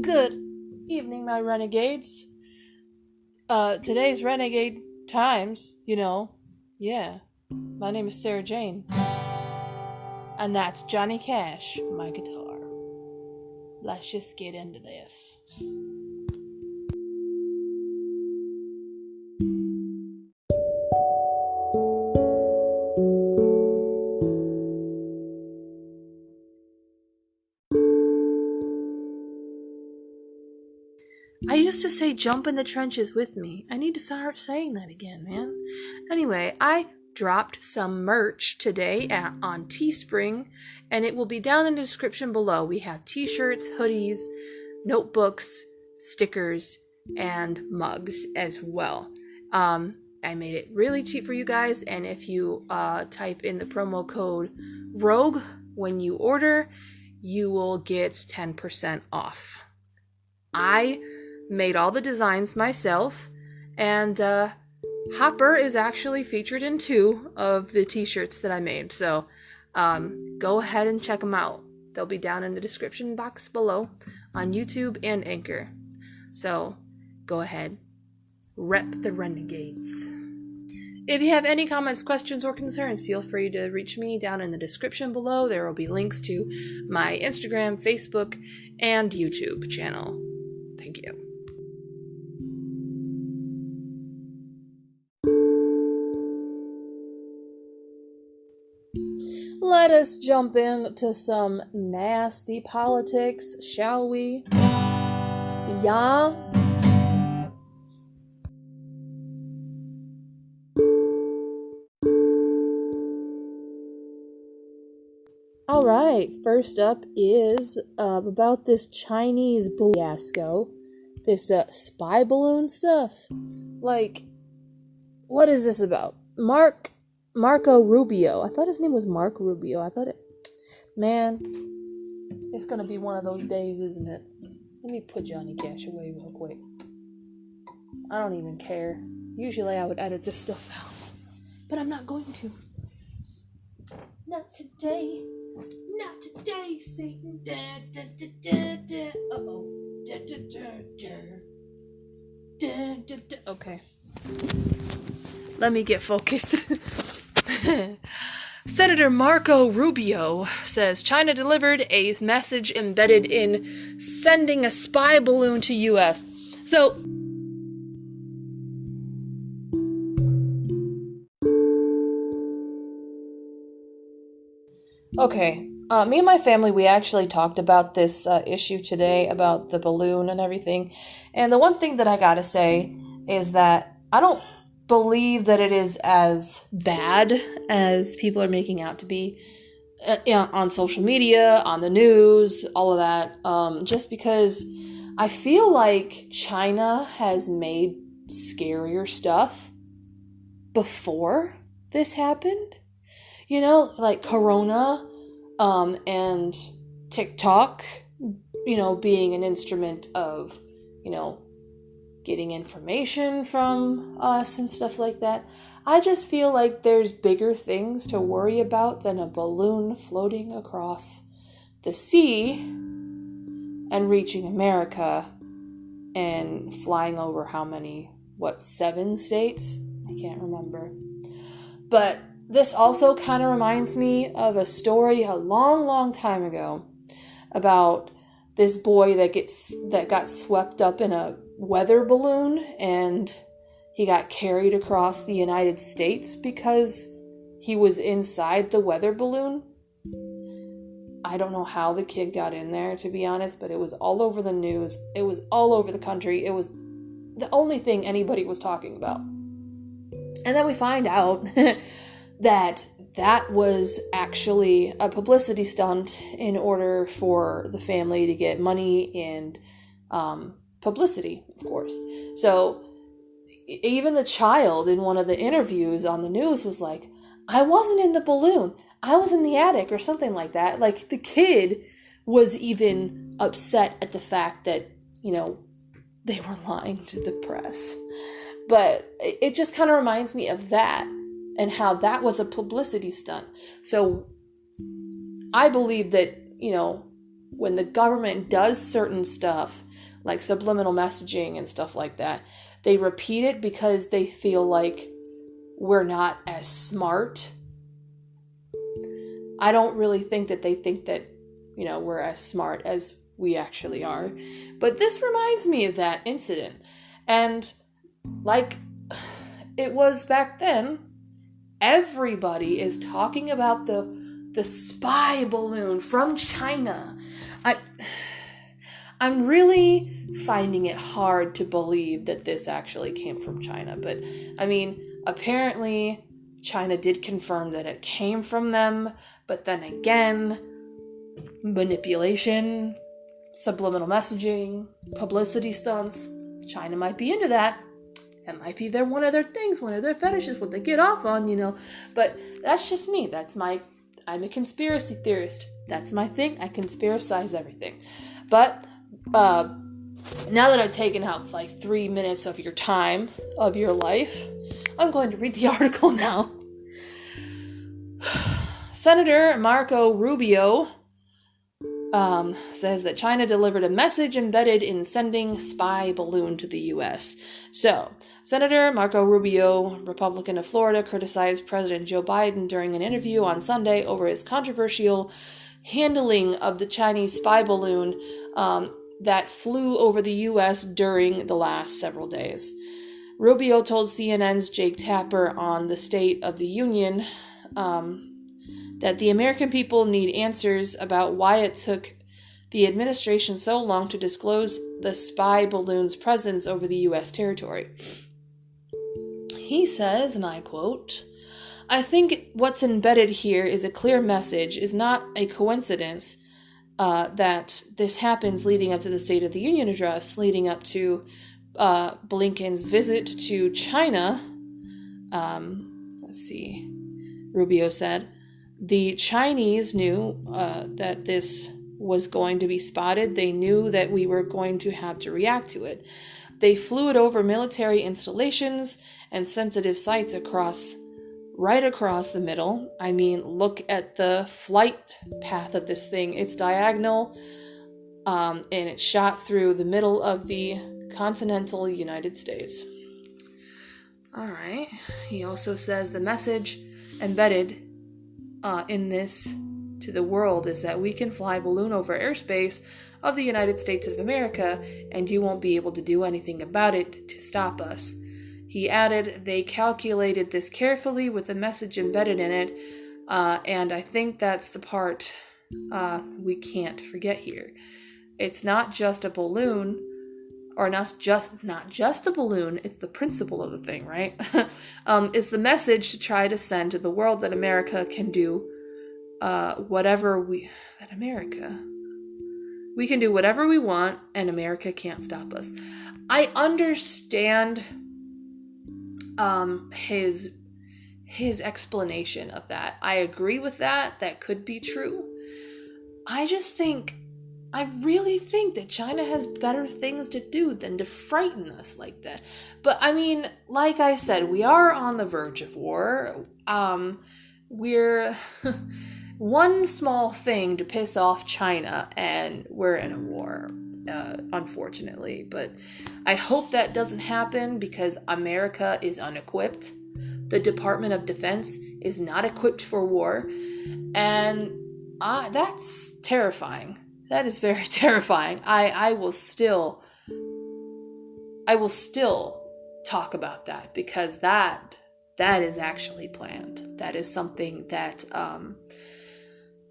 Good evening, my renegades. Today's Renegade Times, Yeah. My name is Sarah Jane. And that's Johnny Cash, my guitar. Let's just get into this. I used to say jump in the trenches with me. I need to start saying that again, man. Anyway, I dropped some merch today on Teespring, and it will be down in the description below. We have t-shirts, hoodies, notebooks, stickers, and mugs as well. I made it really cheap for you guys, and if you type in the promo code ROGUE when you order, you will get 10% off. I made all the designs myself, and Hopper is actually featured in 2 of the t-shirts that I made, so go ahead and check them out. They'll be down in the description box below on YouTube and Anchor. So go ahead, rep the Renegades. If you have any comments, questions, or concerns, feel free to reach me down in the description below. There will be links to my Instagram, Facebook, and YouTube channel. Thank you. Let us jump into some nasty politics, shall we? Yeah? Alright, first up is about this Chinese fiasco. This spy balloon stuff. Like, what is this about? Marco Rubio. I thought his name was Mark Rubio. Man, it's gonna be one of those days, isn't it? Let me put Johnny Cash away real quick. I don't even care. Usually I would edit this stuff out, but I'm not going to. Not today. Not today, Satan. Da, da, da, da, da. Uh-oh. Da, da, da, da. Da, da, da. Okay. Let me get focused. Senator Marco Rubio says China delivered a message embedded in sending a spy balloon to U.S. So, okay, me and my family, we actually talked about this issue today, about the balloon and everything. And the one thing that I gotta say is that I don't believe that it is as bad as people are making out to be on social media, on the news, all of that. Just because I feel like China has made scarier stuff before this happened. Like Corona, and TikTok, being an instrument of, getting information from us and stuff like that. I just feel like there's bigger things to worry about than a balloon floating across the sea and reaching America and flying over how many, 7 states? I can't remember. But this also kind of reminds me of a story a long, long time ago about this boy that got swept up in a weather balloon, and he got carried across the United States because he was inside the weather balloon. I don't know how the kid got in there, to be honest, but it was all over the news. It was all over the country. It was the only thing anybody was talking about. And then we find out that was actually a publicity stunt in order for the family to get money and publicity, of course. So even the child in one of the interviews on the news was like, I wasn't in the balloon. I was in the attic or something like that. Like, the kid was even upset at the fact that, they were lying to the press. But it just kind of reminds me of that and how that was a publicity stunt. So I believe that, when the government does certain stuff, like subliminal messaging and stuff like that. They repeat it because they feel like we're not as smart. I don't really think that they think that, we're as smart as we actually are. But this reminds me of that incident. And like it was back then, everybody is talking about the spy balloon from China. I'm really finding it hard to believe that this actually came from China. But, apparently China did confirm that it came from them. But then again, manipulation, subliminal messaging, publicity stunts, China might be into that. That might be one of their things, one of their fetishes, what they get off on, But that's just me. I'm a conspiracy theorist. That's my thing. I conspiracize everything. But now that I've taken out like 3 minutes of your time, of your life, I'm going to read the article now. Senator Marco Rubio says that China delivered a message embedded in sending spy balloon to the U.S. So, Senator Marco Rubio, Republican of Florida, criticized President Joe Biden during an interview on Sunday over his controversial handling of the Chinese spy balloon that flew over the U.S. during the last several days. Rubio told CNN's Jake Tapper on the State of the Union that the American people need answers about why it took the administration so long to disclose the spy balloon's presence over the U.S. territory. He says, and I quote, "I think what's embedded here is a clear message, is not a coincidence that this happens leading up to the State of the Union address, leading up to Blinken's visit to China." Rubio said, "The Chinese knew that this was going to be spotted. They knew that we were going to have to react to it. They flew it over military installations and sensitive sites right across the middle. Look at the flight path of this thing. It's diagonal, and it shot through the middle of the continental United States." All right. He also says the message embedded in this to the world is that we can fly balloon over airspace of the United States of America, and you won't be able to do anything about it to stop us. He added, "They calculated this carefully with the message embedded in it, and I think that's the part we can't forget here. It's not just a balloon, it's not just the balloon, it's the principle of the thing, right? It's the message to try to send to the world that America can do we can do whatever we want, and America can't stop us." I understand his explanation of that. I agree with that. That could be true. I really think that China has better things to do than to frighten us like that. But like I said, we are on the verge of war. We're one small thing to piss off China and we're in a war, unfortunately. But I hope that doesn't happen because America is unequipped. The Department of Defense is not equipped for war. And that's terrifying. That is very terrifying. I will still talk about that because that is actually planned. That is something that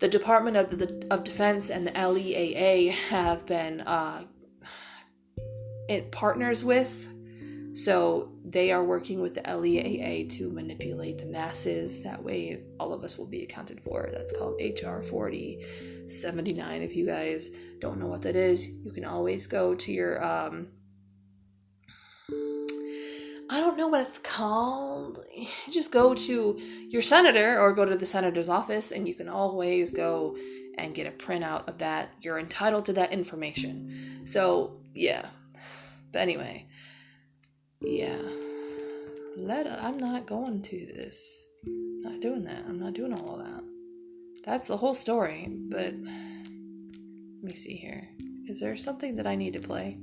the Department of Defense and the LEAA have been partners with. So they are working with the LEAA to manipulate the masses. That way all of us will be accounted for. That's called HR 4079. If you guys don't know what that is, you can always go to your, I don't know what it's called. Just go to your senator or go to the senator's office and you can always go and get a printout of that. You're entitled to that information. So, yeah. But anyway. Yeah, I'm not going to this. I'm not doing that. I'm not doing all of that. That's the whole story, but let me see here. Is there something that I need to play?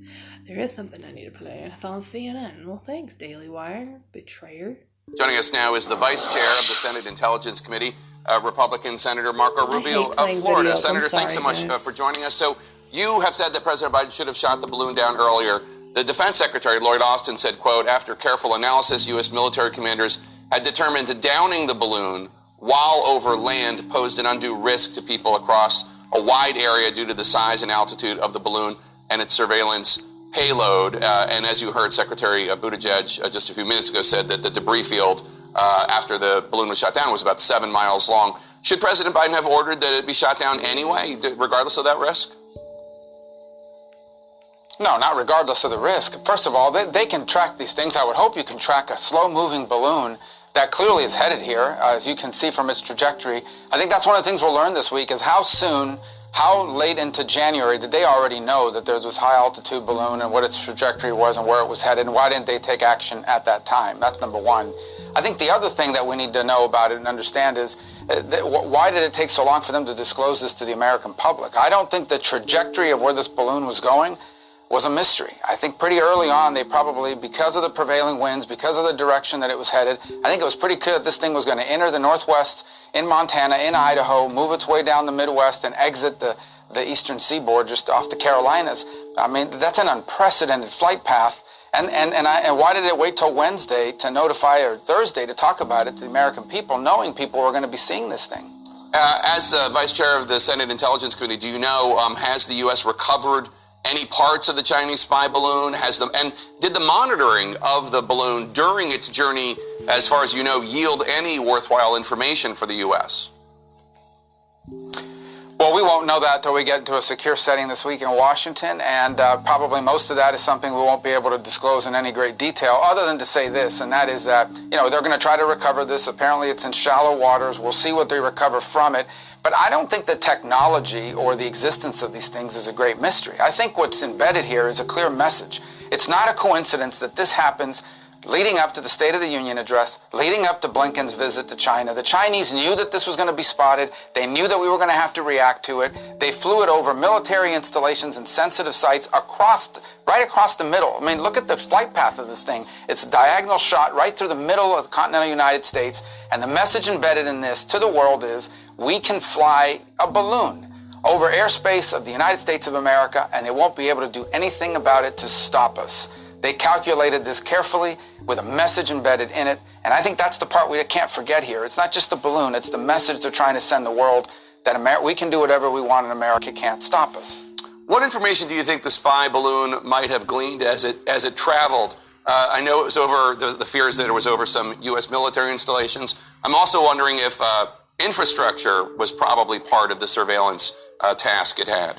There is something I need to play. It's on CNN. Well, thanks, Daily Wire. Betrayer. Joining us now is the Vice Chair of the Senate Intelligence Committee, Republican Senator Marco Rubio of Florida. Videos. Senator, thanks so much for joining us. So you have said that President Biden should have shot the balloon down earlier. The Defense Secretary, Lloyd Austin, said, quote, after careful analysis, U.S. military commanders had determined that downing the balloon while over land posed an undue risk to people across a wide area due to the size and altitude of the balloon and its surveillance payload. And as you heard, Secretary Buttigieg just a few minutes ago said that the debris field after the balloon was shot down was about 7 miles long. Should President Biden have ordered that it be shot down anyway, regardless of that risk? No, not regardless of the risk. First of all, they can track these things. I would hope you can track a slow-moving balloon that clearly is headed here, as you can see from its trajectory. I think that's one of the things we'll learn this week is how soon, how late into January did they already know that there was this high-altitude balloon and what its trajectory was and where it was headed, and why didn't they take action at that time? That's number one. I think the other thing that we need to know about it and understand is why did it take so long for them to disclose this to the American public? I don't think the trajectory of where this balloon was going was a mystery. I think pretty early on, they probably, because of the prevailing winds, because of the direction that it was headed, I think it was pretty clear that this thing was going to enter the Northwest in Montana, in Idaho, move its way down the Midwest, and exit the eastern seaboard just off the Carolinas. I mean, that's an unprecedented flight path. And why did it wait till Wednesday to notify, or Thursday to talk about it to the American people, knowing people were going to be seeing this thing? As Vice Chair of the Senate Intelligence Committee, do you know, has the U.S. recovered any parts of the Chinese spy balloon? And did the monitoring of the balloon during its journey, as far as you know, yield any worthwhile information for the U.S.? Well, we won't know that until we get into a secure setting this week in Washington, and probably most of that is something we won't be able to disclose in any great detail, other than to say this, and that is that, you know, they're going to try to recover this. Apparently it's in shallow waters. We'll see what they recover from it. But I don't think the technology or the existence of these things is a great mystery. I think what's embedded here is a clear message. It's not a coincidence that this happens leading up to the State of the Union address, leading up to Blinken's visit to China. The Chinese knew that this was going to be spotted. They knew that we were going to have to react to it. They flew it over military installations and sensitive sites right across the middle. I mean, look at the flight path of this thing. It's a diagonal shot right through the middle of the continental United States. And the message embedded in this to the world is we can fly a balloon over airspace of the United States of America, and they won't be able to do anything about it to stop us. They calculated this carefully with a message embedded in it, and I think that's the part we can't forget here. It's not just the balloon, it's the message they're trying to send the world that we can do whatever we want and America can't stop us. What information do you think the spy balloon might have gleaned as it traveled? I know it was over, the fears that it was over some U.S. military installations. I'm also wondering if infrastructure was probably part of the surveillance task it had.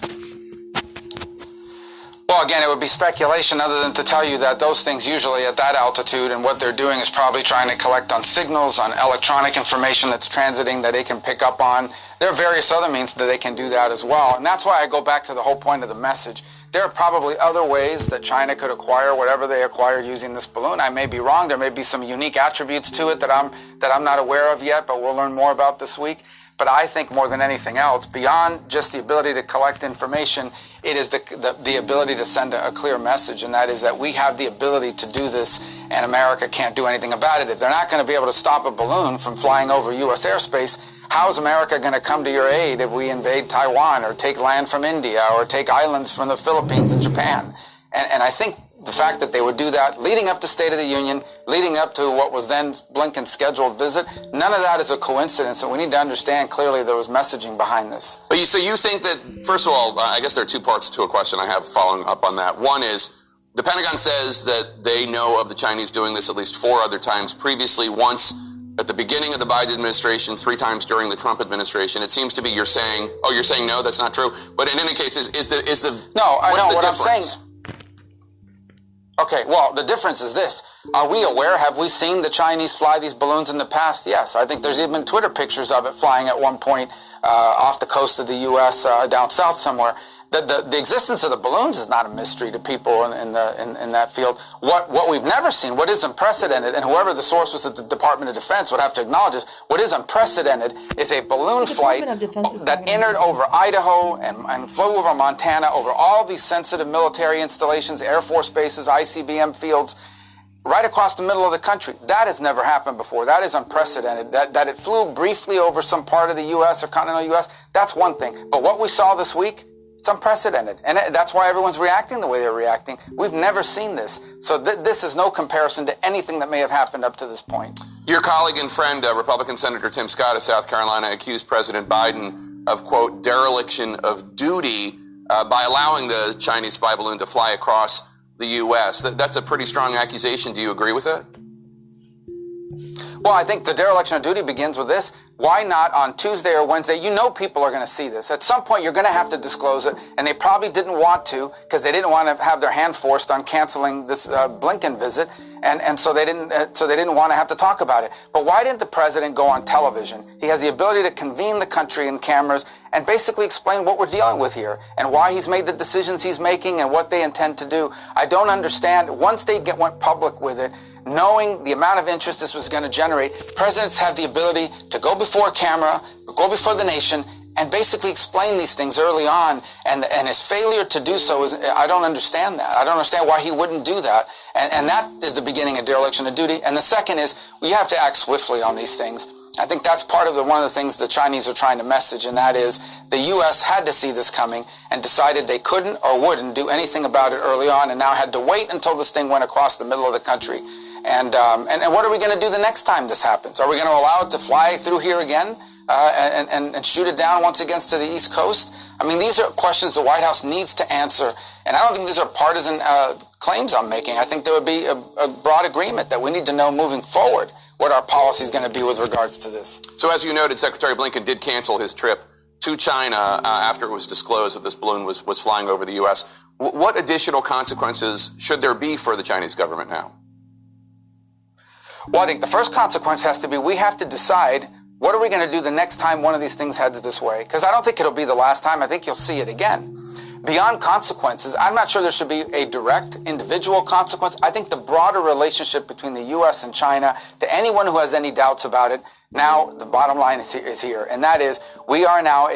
Well, again, it would be speculation other than to tell you that those things usually at that altitude and what they're doing is probably trying to collect on signals, on electronic information that's transiting that they can pick up on. There are various other means that they can do that as well. And that's why I go back to the whole point of the message. There are probably other ways that China could acquire whatever they acquired using this balloon. I may be wrong. There may be some unique attributes to it that I'm not aware of yet, but we'll learn more about this week. But I think more than anything else, beyond just the ability to collect information, it is the ability to send a clear message, and that is that we have the ability to do this, and America can't do anything about it. If they're not going to be able to stop a balloon from flying over U.S. airspace, how is America going to come to your aid if we invade Taiwan or take land from India or take islands from the Philippines and Japan? And I think the fact that they would do that leading up to State of the Union, leading up to what was then Blinken's scheduled visit, none of that is a coincidence. And we need to understand clearly there was messaging behind this. But so you think that, first of all, I guess there are two parts to a question I have following up on that. One is the Pentagon says that they know of the Chinese doing this at least 4 other times previously, once at the beginning of the Biden administration, 3 times during the Trump administration. It seems to be you're saying no, that's not true. But in any case, what's the difference? I'm saying. Okay, well, the difference is this. Are we aware? Have we seen the Chinese fly these balloons in the past? Yes. I think there's even Twitter pictures of it flying at one point off the coast of the U.S. Down south somewhere. The existence of the balloons is not a mystery to people in that field. What we've never seen, what is unprecedented, and whoever the source was at the Department of Defense would have to acknowledge this, what is unprecedented is a balloon flight that entered over Idaho and flew over Montana, over all these sensitive military installations, Air Force bases, ICBM fields, right across the middle of the country. That has never happened before. That is unprecedented. That it flew briefly over some part of the U.S. or continental U.S., that's one thing. But what we saw this week, it's unprecedented. And that's why everyone's reacting the way they're reacting. We've never seen this. So this is no comparison to anything that may have happened up to this point. Your colleague and friend, Republican Senator Tim Scott of South Carolina, accused President Biden of, quote, dereliction of duty by allowing the Chinese spy balloon to fly across the U.S. That's a pretty strong accusation. Do you agree with that? Well, I think the dereliction of duty begins with this. Why not on Tuesday or Wednesday? You know people are going to see this. At some point, you're going to have to disclose it, and they probably didn't want to because they didn't want to have their hand forced on canceling this Blinken visit, and so they didn't want to have to talk about it. But why didn't the president go on television? He has the ability to convene the country in cameras and basically explain what we're dealing with here and why he's made the decisions he's making and what they intend to do. I don't understand. Once they went public with it, knowing the amount of interest this was going to generate, presidents have the ability to go before camera, go before the nation, and basically explain these things early on. And his failure to do so is, I don't understand that. I don't understand why he wouldn't do that. And that is the beginning of dereliction of duty. And the second is, we have to act swiftly on these things. I think that's part of one of the things the Chinese are trying to message, and that is the U.S. had to see this coming and decided they couldn't or wouldn't do anything about it early on, and now had to wait until this thing went across the middle of the country. And what are we going to do the next time this happens? Are we going to allow it to fly through here again and shoot it down once again to the East Coast? I mean, these are questions the White House needs to answer. And I don't think these are partisan claims I'm making. I think there would be a broad agreement that we need to know moving forward what our policy is going to be with regards to this. So as you noted, Secretary Blinken did cancel his trip to China after it was disclosed that this balloon was flying over the U.S. What additional consequences should there be for the Chinese government now? Well, I think the first consequence has to be we have to decide what are we going to do the next time one of these things heads this way? Because I don't think it'll be the last time. I think you'll see it again. Beyond consequences, I'm not sure there should be a direct individual consequence. I think the broader relationship between the U.S. and China, to anyone who has any doubts about it, now the bottom line is here. And that is we are now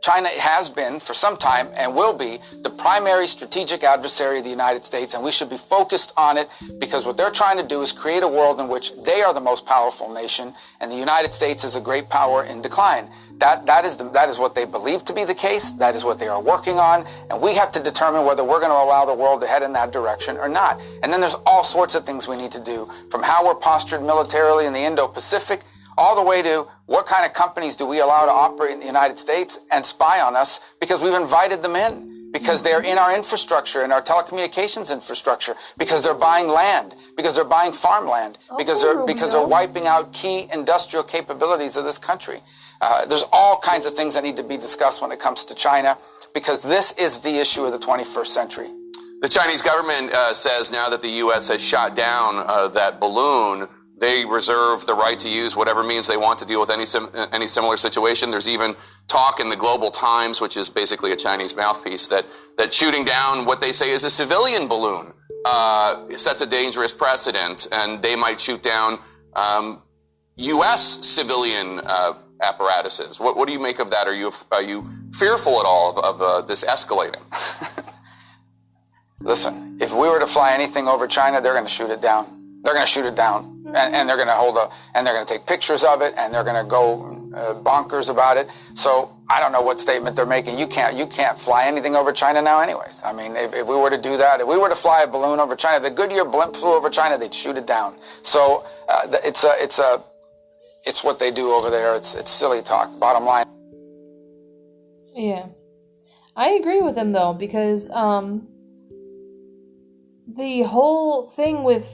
China has been for some time and will be the primary strategic adversary of the United States, and we should be focused on it because what they're trying to do is create a world in which they are the most powerful nation and the United States is a great power in decline. That is what they believe to be the case. That is what they are working on, and we have to determine whether we're going to allow the world to head in that direction or not. And then there's all sorts of things we need to do, from how we're postured militarily in the Indo-Pacific all the way to what kind of companies do we allow to operate in the United States and spy on us because we've invited them in, because they're in our infrastructure, in our telecommunications infrastructure, because they're buying land, because they're buying farmland, because they're wiping out key industrial capabilities of this country. There's all kinds of things that need to be discussed when it comes to China, because this is the issue of the 21st century. The Chinese government says now that the U.S. has shot down that balloon, they reserve the right to use whatever means they want to deal with any similar situation. There's even talk in the Global Times, which is basically a Chinese mouthpiece, that shooting down what they say is a civilian balloon sets a dangerous precedent, and they might shoot down U.S. civilian apparatuses. What do you make of that? Are you fearful at all of this escalating? Listen, if we were to fly anything over China, they're going to shoot it down. They're going to shoot it down, and they're going to and they're going to take pictures of it, and they're going to go bonkers about it. So I don't know what statement they're making. You can't fly anything over China now, anyways. I mean, if we were to do that, if we were to fly a balloon over China, if the Goodyear blimp flew over China, they'd shoot it down. So it's what they do over there. It's silly talk. Bottom line. Yeah, I agree with him though, because the whole thing with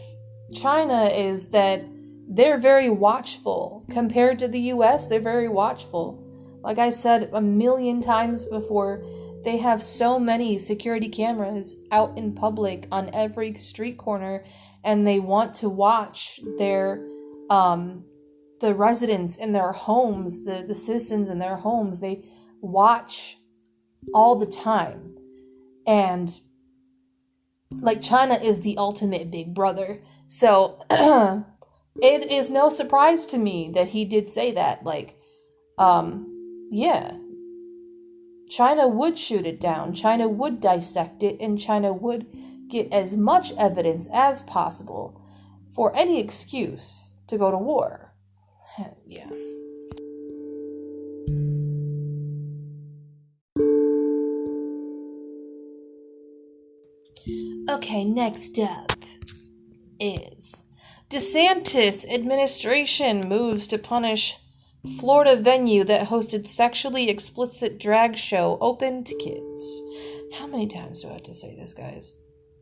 China is that they're very watchful. Compared to the US, they're very watchful. Like I said a million times before, they have so many security cameras out in public on every street corner, and they want to watch their the residents in their homes, the citizens in their homes. They watch all the time. And, like, China is the ultimate big brother. So, it is no surprise to me that he did say that. Like, yeah, China would shoot it down, China would dissect it, and China would get as much evidence as possible for any excuse to go to war. Yeah. Okay, next up is DeSantis administration moves to punish Florida venue that hosted sexually explicit drag show open to kids. How many times do I have to say this, guys?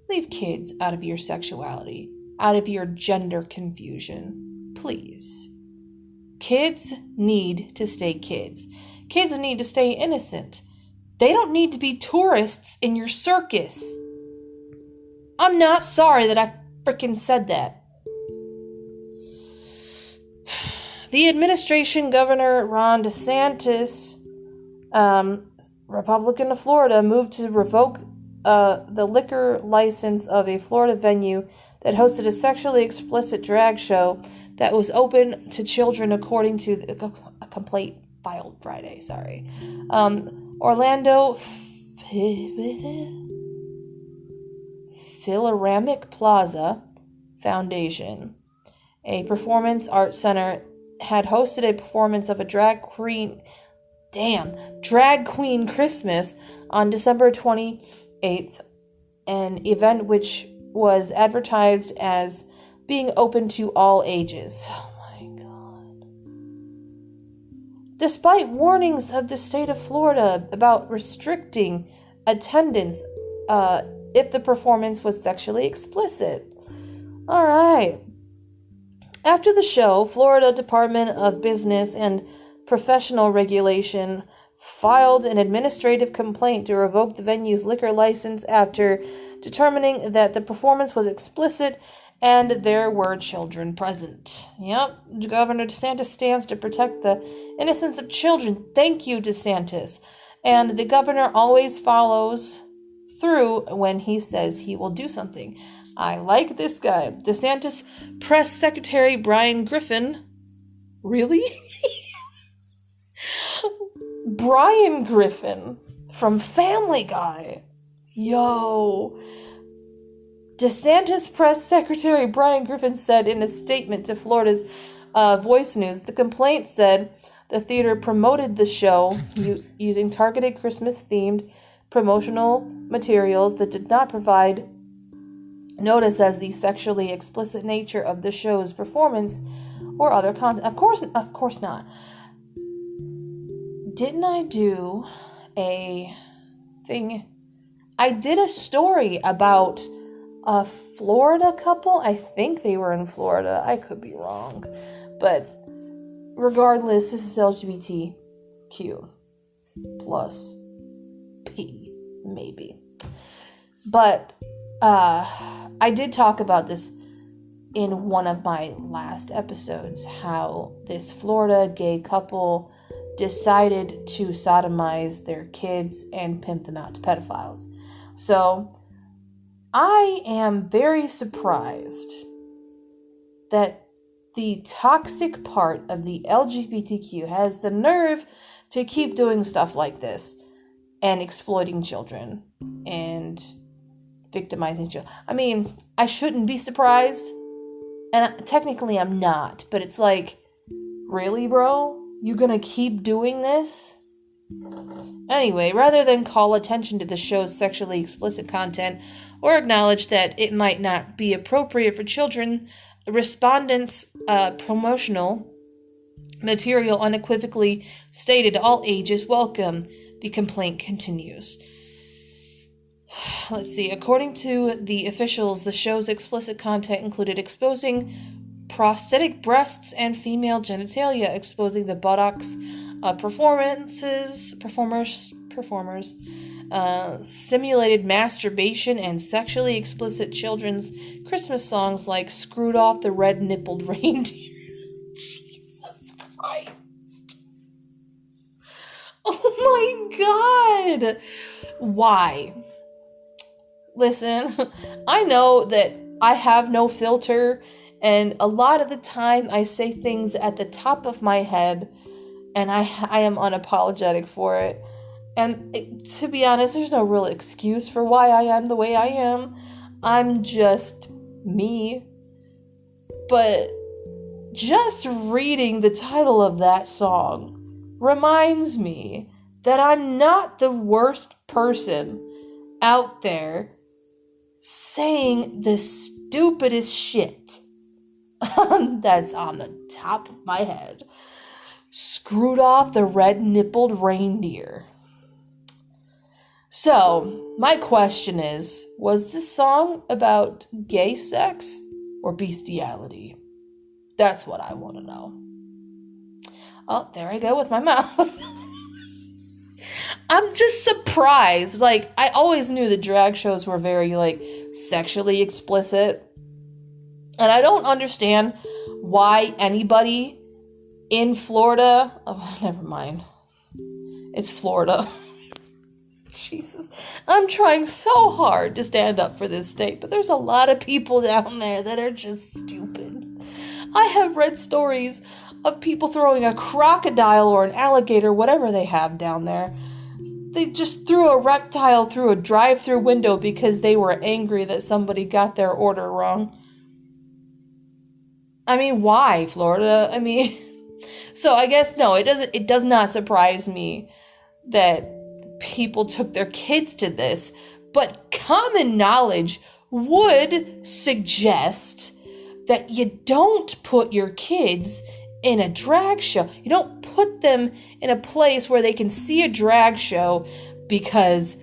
Leave kids out of your sexuality, out of your gender confusion. Please. Kids need to stay kids. Kids need to stay innocent. They don't need to be tourists in your circus. I'm not sorry that I frickin' said that. The administration, Governor Ron DeSantis, Republican of Florida, moved to revoke the liquor license of a Florida venue that hosted a sexually explicit drag show that was open to children, according to a complaint filed Friday. Orlando Philharmonic Plaza Foundation, a performance art center, had hosted a performance of a drag queen Christmas on December 28th, an event which was advertised as being open to all ages. Oh my God. Despite warnings of the state of Florida about restricting attendance if the performance was sexually explicit. All right. After the show, Florida Department of Business and Professional Regulation filed an administrative complaint to revoke the venue's liquor license after determining that the performance was explicit and there were children present. Yep, Governor DeSantis stands to protect the innocence of children. Thank you, DeSantis. And the governor always follows through when he says he will do something. I like this guy. DeSantis Press Secretary Brian Griffin. Really? Brian Griffin from Family Guy. Yo. DeSantis Press Secretary Brian Griffin said in a statement to Florida's Voice News, the complaint said the theater promoted the show using targeted Christmas-themed promotional materials that did not provide notice as the sexually explicit nature of the show's performance or other content. Of course not. Didn't I do a thing? I did a story about a Florida couple. I think they were in Florida. I could be wrong. But regardless, this is LGBTQ plus P, maybe. But I did talk about this in one of my last episodes, how this Florida gay couple decided to sodomize their kids and pimp them out to pedophiles. So I am very surprised that the toxic part of the LGBTQ has the nerve to keep doing stuff like this and exploiting children and victimizing children. I mean, I shouldn't be surprised, and technically I'm not, but it's like, really, bro? You gonna keep doing this? Anyway, rather than call attention to the show's sexually explicit content or acknowledge that it might not be appropriate for children, respondents' promotional material unequivocally stated all ages welcome. The complaint continues. Let's see. According to the officials, the show's explicit content included exposing prosthetic breasts and female genitalia, exposing the buttocks, performers, simulated masturbation, and sexually explicit children's Christmas songs like "Screwed Off the Red-Nippled Reindeer." Jesus Christ. Oh my God. Why? listen, I know that I have no filter, and a lot of the time I say things at the top of my head, and I am unapologetic for it. And to be honest, there's no real excuse for why I am the way I am. I'm just me. But just reading the title of that song reminds me that I'm not the worst person out there saying the stupidest shit that's on the top of my head. Screwed off the red-nippled reindeer. So, my question is, was this song about gay sex or bestiality? That's what I want to know. Oh, there I go with my mouth. I'm just surprised. Like, I always knew that drag shows were very, like, sexually explicit. And I don't understand why anybody in Florida... Oh, never mind. It's Florida. Jesus. I'm trying so hard to stand up for this state, but there's a lot of people down there that are just stupid. I have read stories of people throwing a crocodile or an alligator, whatever they have down there. They just threw a reptile through a drive-through window because they were angry that somebody got their order wrong. I mean, why, Florida? I mean, so I guess, no, it does not surprise me that people took their kids to this, but common knowledge would suggest that you don't put your kids in a drag show. You don't put them in a place where they can see a drag show because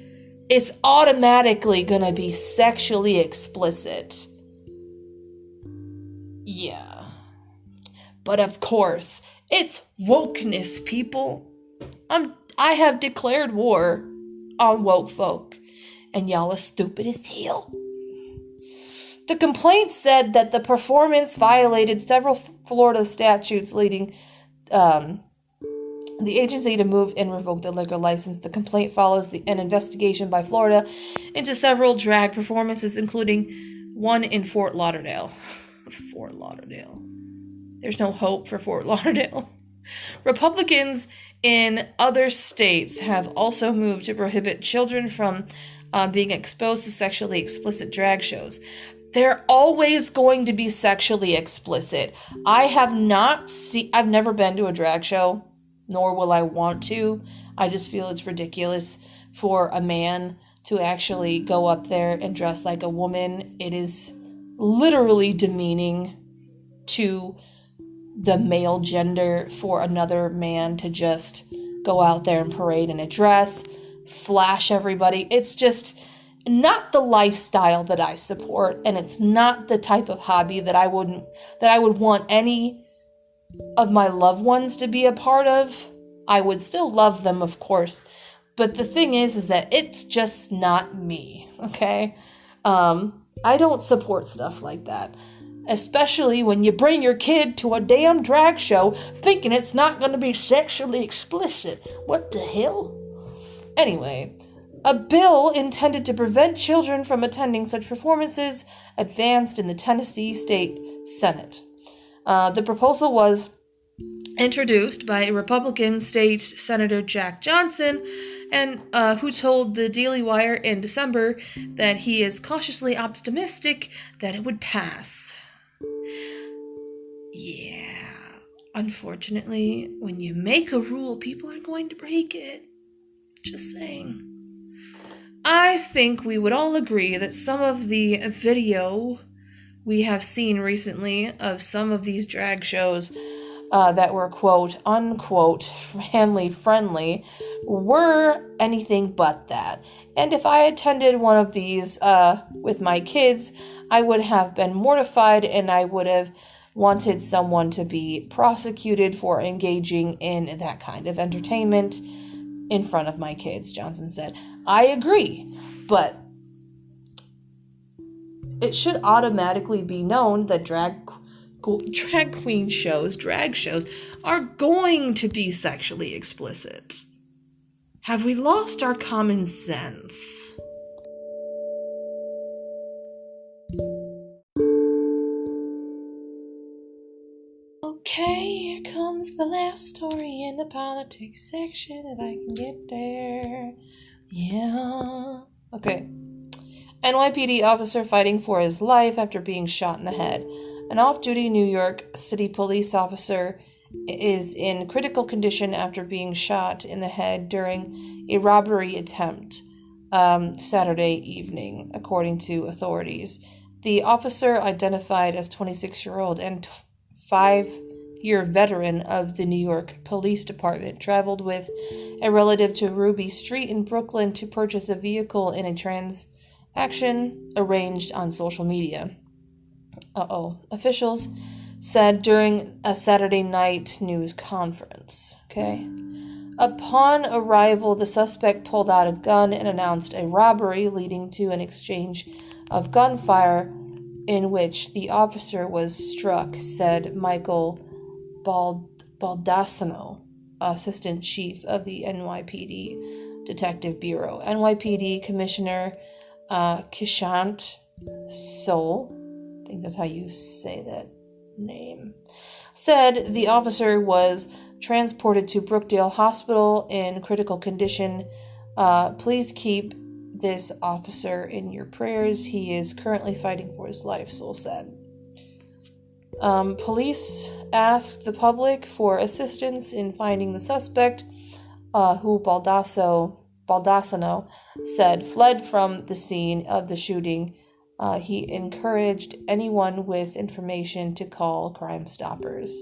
it's automatically gonna be sexually explicit. Yeah. But of course, it's wokeness, people. I have declared war on woke folk, and y'all are stupid as hell. The complaint said that the performance violated several Florida statutes, leading the agency to move and revoke the liquor license. The complaint follows an investigation by Florida into several drag performances, including one in Fort Lauderdale. Fort Lauderdale. There's no hope for Fort Lauderdale. Republicans in other states have also moved to prohibit children from being exposed to sexually explicit drag shows. They're always going to be sexually explicit. I've never been to a drag show, nor will I want to. I just feel it's ridiculous for a man to actually go up there and dress like a woman. It is literally demeaning to the male gender for another man to just go out there and parade in a dress, flash everybody. It's just not the lifestyle that I support, and it's not the type of hobby that I would want any of my loved ones to be a part of. I would still love them, of course, but the thing is that it's just not me, okay? I don't support stuff like that. Especially when you bring your kid to a damn drag show thinking it's not going to be sexually explicit. What the hell? Anyway, a bill intended to prevent children from attending such performances advanced in the Tennessee State Senate. The proposal was introduced by Republican State Senator Jack Johnson, and who told the Daily Wire in December that he is cautiously optimistic that it would pass. Yeah, unfortunately, when you make a rule, people are going to break it. Just saying. I think we would all agree that some of the video we have seen recently of some of these drag shows that were quote unquote family friendly were anything but that. And if I attended one of these with my kids, I would have been mortified, and I would have wanted someone to be prosecuted for engaging in that kind of entertainment in front of my kids, Johnson said. I agree, but it should automatically be known that drag queen shows, drag shows, are going to be sexually explicit. Have we lost our common sense? the last story in the politics section if I can get there. Yeah. Okay. NYPD officer fighting for his life after being shot in the head. An off-duty New York City police officer is in critical condition after being shot in the head during a robbery attempt Saturday evening, according to authorities. The officer, identified as 26-year-old and 5-year veteran of the New York Police Department, traveled with a relative to Ruby Street in Brooklyn to purchase a vehicle in a transaction arranged on social media. Officials said during a Saturday night news conference. Okay. Upon arrival, the suspect pulled out a gun and announced a robbery, leading to an exchange of gunfire in which the officer was struck, said Michael Baldacino, Assistant Chief of the NYPD Detective Bureau. NYPD Commissioner Kishant Soul, I think that's how you say that name, said the officer was transported to Brookdale Hospital in critical condition. Please keep this officer in your prayers. He is currently fighting for his life, Soul said. Police asked the public for assistance in finding the suspect, who Baldacino said fled from the scene of the shooting. He encouraged anyone with information to call Crime Stoppers.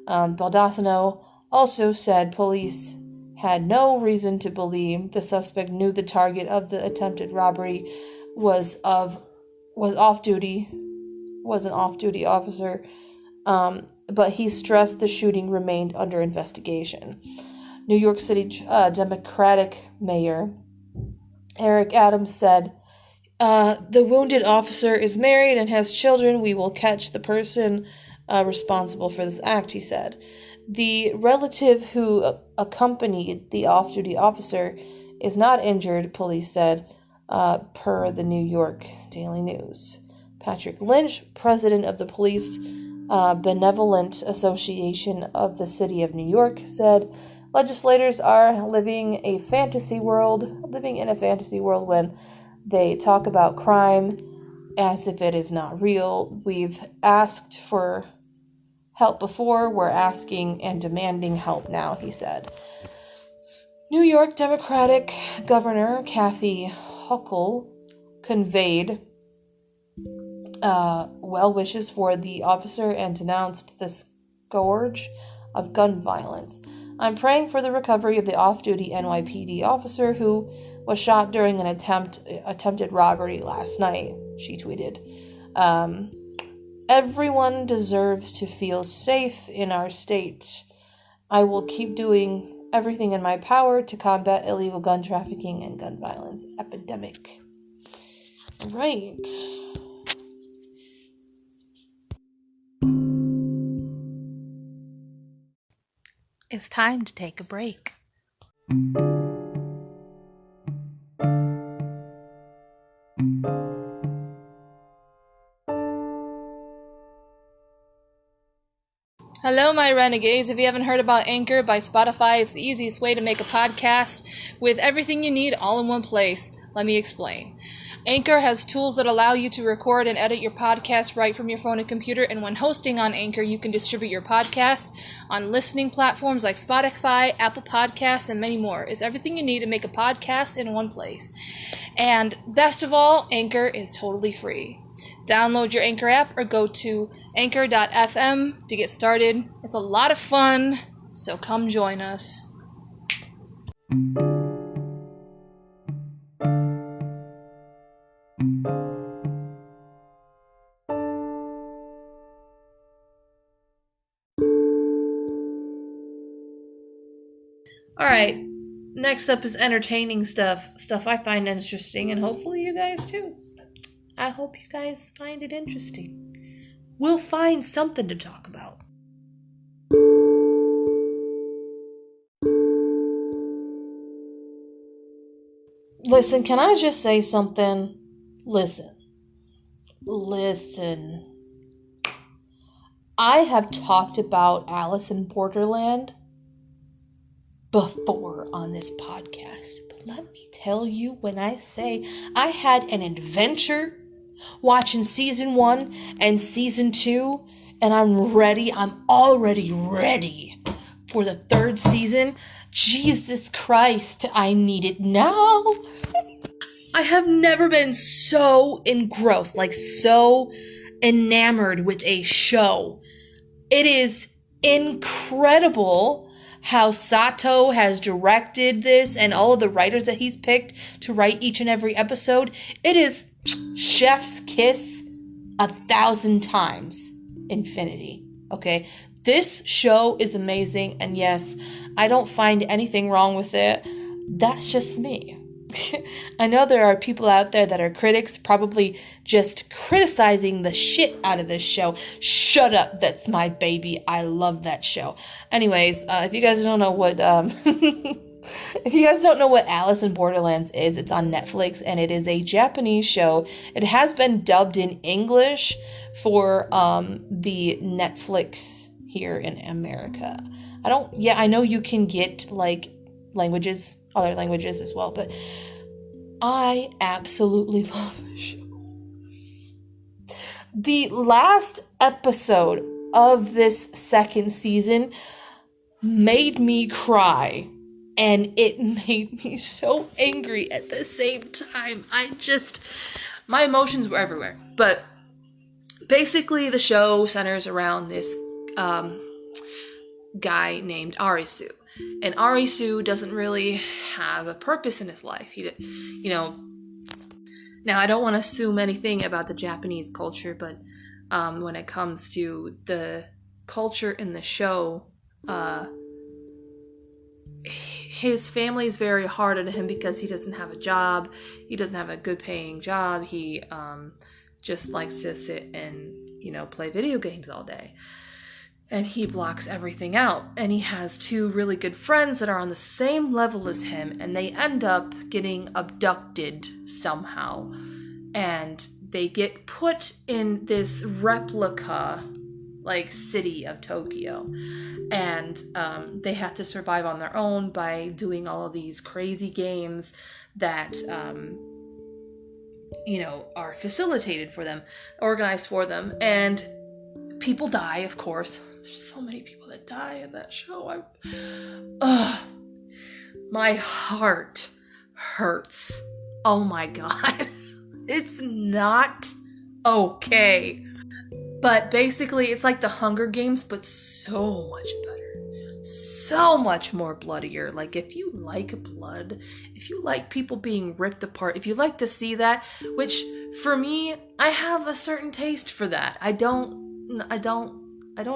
Baldacino also said police had no reason to believe the suspect knew the target of the attempted robbery was an off-duty officer, but he stressed the shooting remained under investigation. New York City Democratic Mayor Eric Adams said, the wounded officer is married and has children. We will catch the person responsible for this act, he said. The relative who accompanied the off-duty officer is not injured, police said, per the New York Daily News. Patrick Lynch, president of the Police Benevolent Association of the City of New York, said, legislators are living in a fantasy world when they talk about crime as if it is not real. We've asked for help before. We're asking and demanding help now, he said. New York Democratic Governor Kathy Hochul conveyed well wishes for the officer and denounced the scourge of gun violence. I'm praying for the recovery of the off-duty NYPD officer who was shot during an attempted robbery last night, she tweeted. Everyone deserves to feel safe in our state. I will keep doing everything in my power to combat illegal gun trafficking and gun violence epidemic. Right. It's time to take a break. Hello, my renegades. If you haven't heard about Anchor by Spotify, it's the easiest way to make a podcast with everything you need all in one place. Let me explain. Anchor has tools that allow you to record and edit your podcast right from your phone and computer, and when hosting on Anchor, you can distribute your podcast on listening platforms like Spotify, Apple Podcasts, and many more. It's everything you need to make a podcast in one place. And best of all, Anchor is totally free. Download your Anchor app or go to anchor.fm to get started. It's a lot of fun, so come join us. Alright, next up is entertaining stuff I find interesting, and hopefully you guys too. I hope you guys find it interesting. We'll find something to talk about. Listen, can I just say something? Listen. I have talked about Alice in Borderland before on this podcast, but let me tell you, when I say I had an adventure watching season 1 and season 2, and I'm already ready for the 3rd season. Jesus Christ, I need it now. I have never been so engrossed, like so enamored with a show. It is incredible how Sato has directed this and all of the writers that he's picked to write each and every episode. It is chef's kiss 1,000 times infinity. Okay? This show is amazing, and yes, I don't find anything wrong with it. That's just me. I know there are people out there that are critics, probably just criticizing the shit out of this show. Shut up, that's my baby. I love that show. Anyways, if you guys don't know what if you guys don't know what Alice in Borderlands is, it's on Netflix, and it is a Japanese show. It has been dubbed in English for the Netflix here in America. I know you can get like languages, other languages as well, but I absolutely love this show. The last episode of this 2nd season made me cry, and it made me so angry at the same time. My emotions were everywhere. But basically the show centers around this guy named Arisu. And Arisu doesn't really have a purpose in his life. Now I don't want to assume anything about the Japanese culture, but when it comes to the culture in the show, his family is very hard on him because he doesn't have a job. He doesn't have a good paying job. He just likes to sit and, play video games all day. And he blocks everything out. And he has 2 really good friends that are on the same level as him, and they end up getting abducted somehow. And they get put in this replica, city of Tokyo. And they have to survive on their own by doing all of these crazy games that, are facilitated for them, organized for them. And people die, of course. There's so many people that die in that show. My heart hurts. Oh my god. It's not okay. But basically, it's like the Hunger Games, but so much better. So much more bloodier. Like, if you like blood, if you like people being ripped apart, if you like to see that, which, for me, I have a certain taste for that. I don't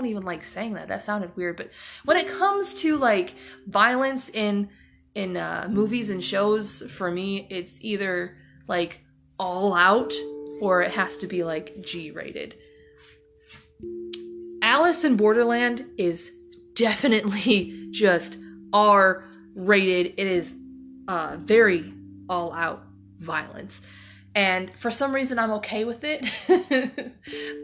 even like saying that. That sounded weird. But when it comes to violence in movies and shows, for me, it's either all out or it has to be G-rated. Alice in Borderland is definitely just R-rated. It is very all-out violence. And for some reason, I'm okay with it.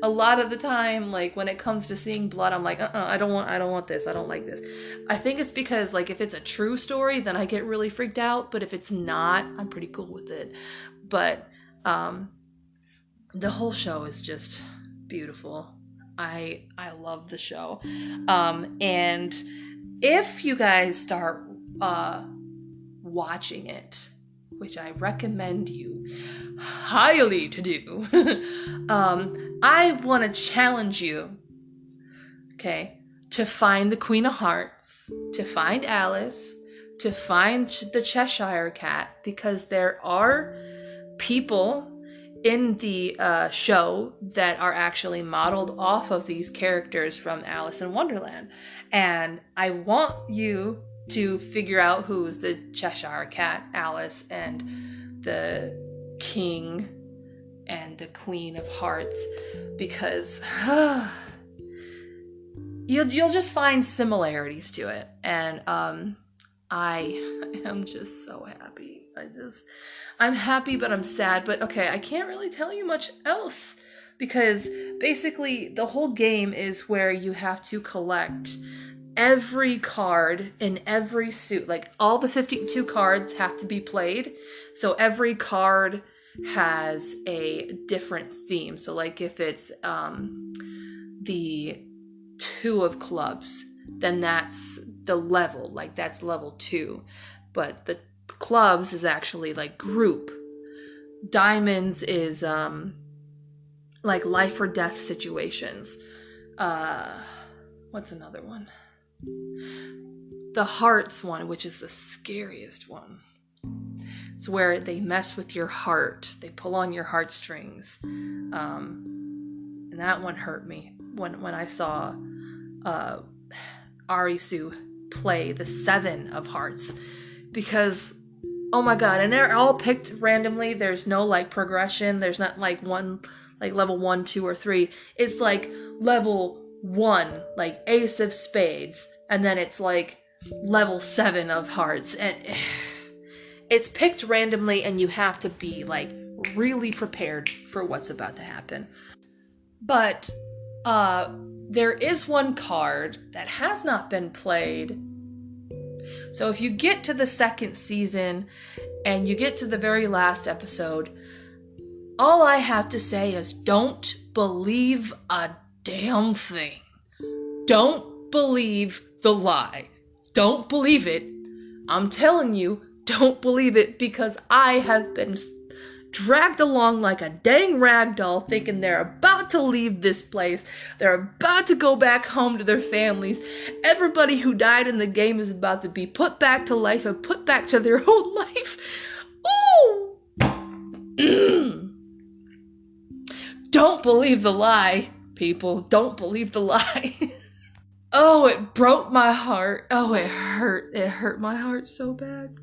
A lot of the time, when it comes to seeing blood, I'm like, I don't want this. I don't like this. I think it's because, if it's a true story, then I get really freaked out. But if it's not, I'm pretty cool with it. But the whole show is just beautiful. I love the show. And if you guys start watching it, which I recommend you highly to do, I want to challenge you, okay, to find the Queen of Hearts, to find Alice, to find the Cheshire Cat, because there are people in the show that are actually modeled off of these characters from Alice in Wonderland. And I want you to figure out who's the Cheshire Cat, Alice, and the King and the Queen of Hearts, because you'll just find similarities to it. And I am just so happy. I'm happy, but I'm sad. But okay, I can't really tell you much else because basically the whole game is where you have to collect every card in every suit. Like all the 52 cards have to be played. So every card has a different theme. So like if it's the 2 of clubs, then that's the level, like that's level 2. But the clubs is actually like group. Diamonds is like life or death situations. What's another one? The hearts one, which is the scariest one. It's where they mess with your heart. They pull on your heartstrings. And that one hurt me when I saw Arisu play the 7 of hearts. Because, oh my god, and they're all picked randomly. There's no like progression. There's not like one, like level 1, 2, or 3. It's like level 1, like ace of spades. And then it's like level 7 of hearts. And it's picked randomly, and you have to be like really prepared for what's about to happen. But there is one card that has not been played. So if you get to the 2nd season and you get to the very last episode, all I have to say is don't believe a damn thing. Don't believe the lie. Don't believe it. I'm telling you, don't believe it, because I have been dragged along like a dang rag doll thinking they're about to leave this place. They're about to go back home to their families. Everybody who died in the game is about to be put back to life and put back to their old life. Ooh! Don't believe the lie, people. Don't believe the lie. Oh, it broke my heart. Oh, it hurt. It hurt my heart so bad.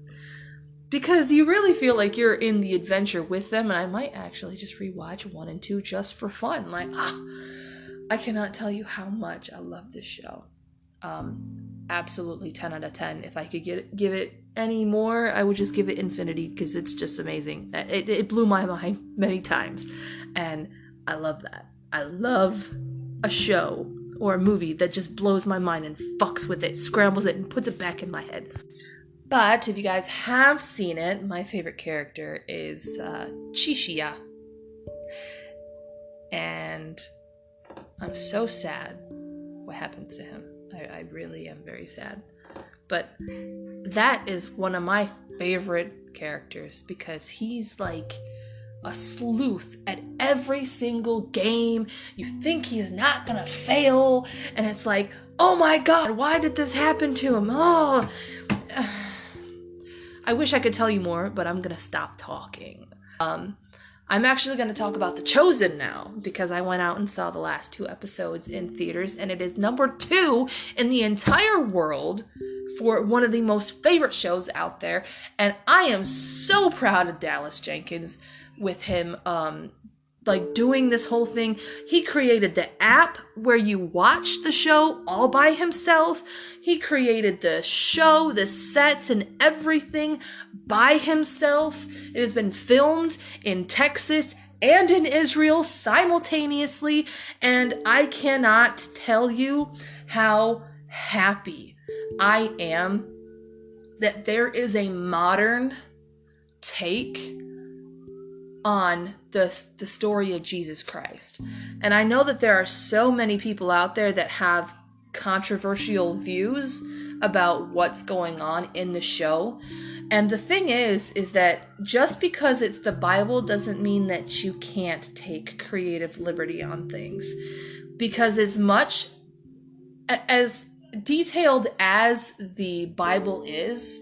Because you really feel like you're in the adventure with them, and I might actually just rewatch 1 and 2 just for fun. Like, I cannot tell you how much I love this show. Absolutely 10 out of 10. If I could give it any more, I would just give it infinity, because it's just amazing. It blew my mind many times, and I love that. I love a show or a movie that just blows my mind and fucks with it, scrambles it, and puts it back in my head. But if you guys have seen it, my favorite character is Chishiya. And I'm so sad what happens to him. I really am very sad. But that is one of my favorite characters, because he's like a sleuth at every single game. You think he's not gonna fail, and it's like, oh my god, why did this happen to him? Oh, I wish I could tell you more, but I'm gonna stop talking. I'm actually going to talk about The Chosen now, because I went out and saw the last 2 episodes in theaters, and it is number 2 in the entire world for one of the most favorite shows out there. And I am so proud of Dallas Jenkins with him like doing this whole thing. He created the app where you watch the show all by himself. He created the show, the sets, and everything by himself. It has been filmed in Texas and in Israel simultaneously, and I cannot tell you how happy I am that there is a modern take on the story of Jesus Christ. And I know that there are so many people out there that have controversial views about what's going on in the show. And the thing is that just because it's the Bible doesn't mean that you can't take creative liberty on things. Because as much as detailed as the Bible is,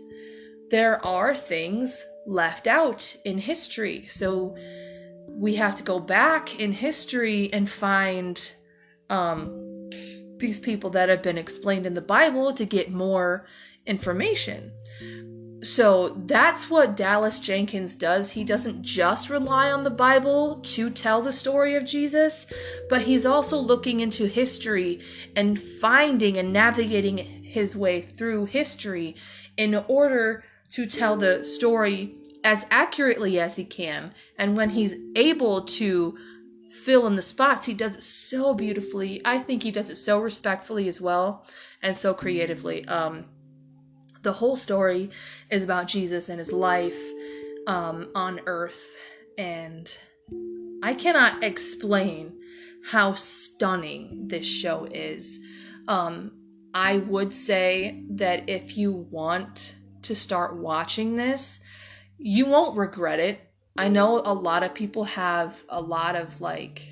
there are things left out in history. So we have to go back in history and find these people that have been explained in the Bible to get more information. So that's what Dallas Jenkins does. He doesn't just rely on the Bible to tell the story of Jesus, but he's also looking into history and finding and navigating his way through history in order to tell the story as accurately as he can. And when he's able to fill in the spots. He does it so beautifully. I think he does it so respectfully as well, and so creatively. The whole story is about Jesus and his life on earth, and I cannot explain how stunning this show is. I would say that if you want to start watching this, you won't regret it. I know a lot of people have a lot of like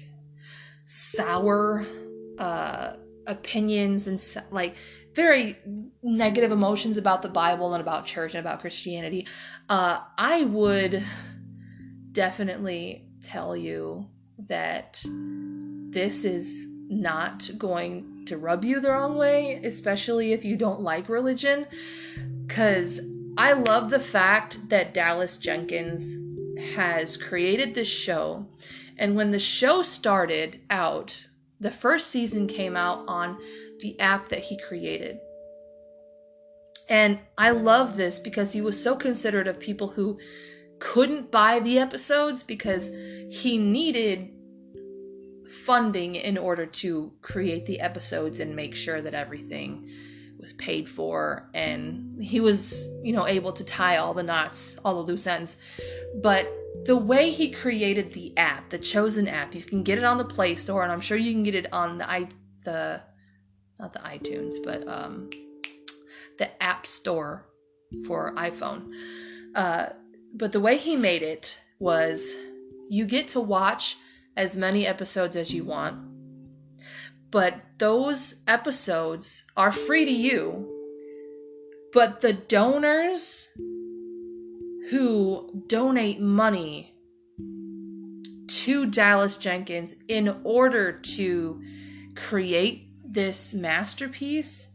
sour opinions and like very negative emotions about the Bible and about church and about Christianity. I would definitely tell you that this is not going to rub you the wrong way, especially if you don't like religion, because I love the fact that Dallas Jenkins has created this show. And when the show started out, the first season came out on the app that he created. And I love this because he was so considerate of people who couldn't buy the episodes because he needed funding in order to create the episodes and make sure that everything was paid for, and he was, able to tie all the knots, all the loose ends. But the way he created the app, the Chosen app, you can get it on the Play Store, and I'm sure you can get it on not the iTunes, but the App Store for iPhone. But the way he made it was, you get to watch as many episodes as you want, but those episodes are free to you. But the donors who donate money to Dallas Jenkins in order to create this masterpiece,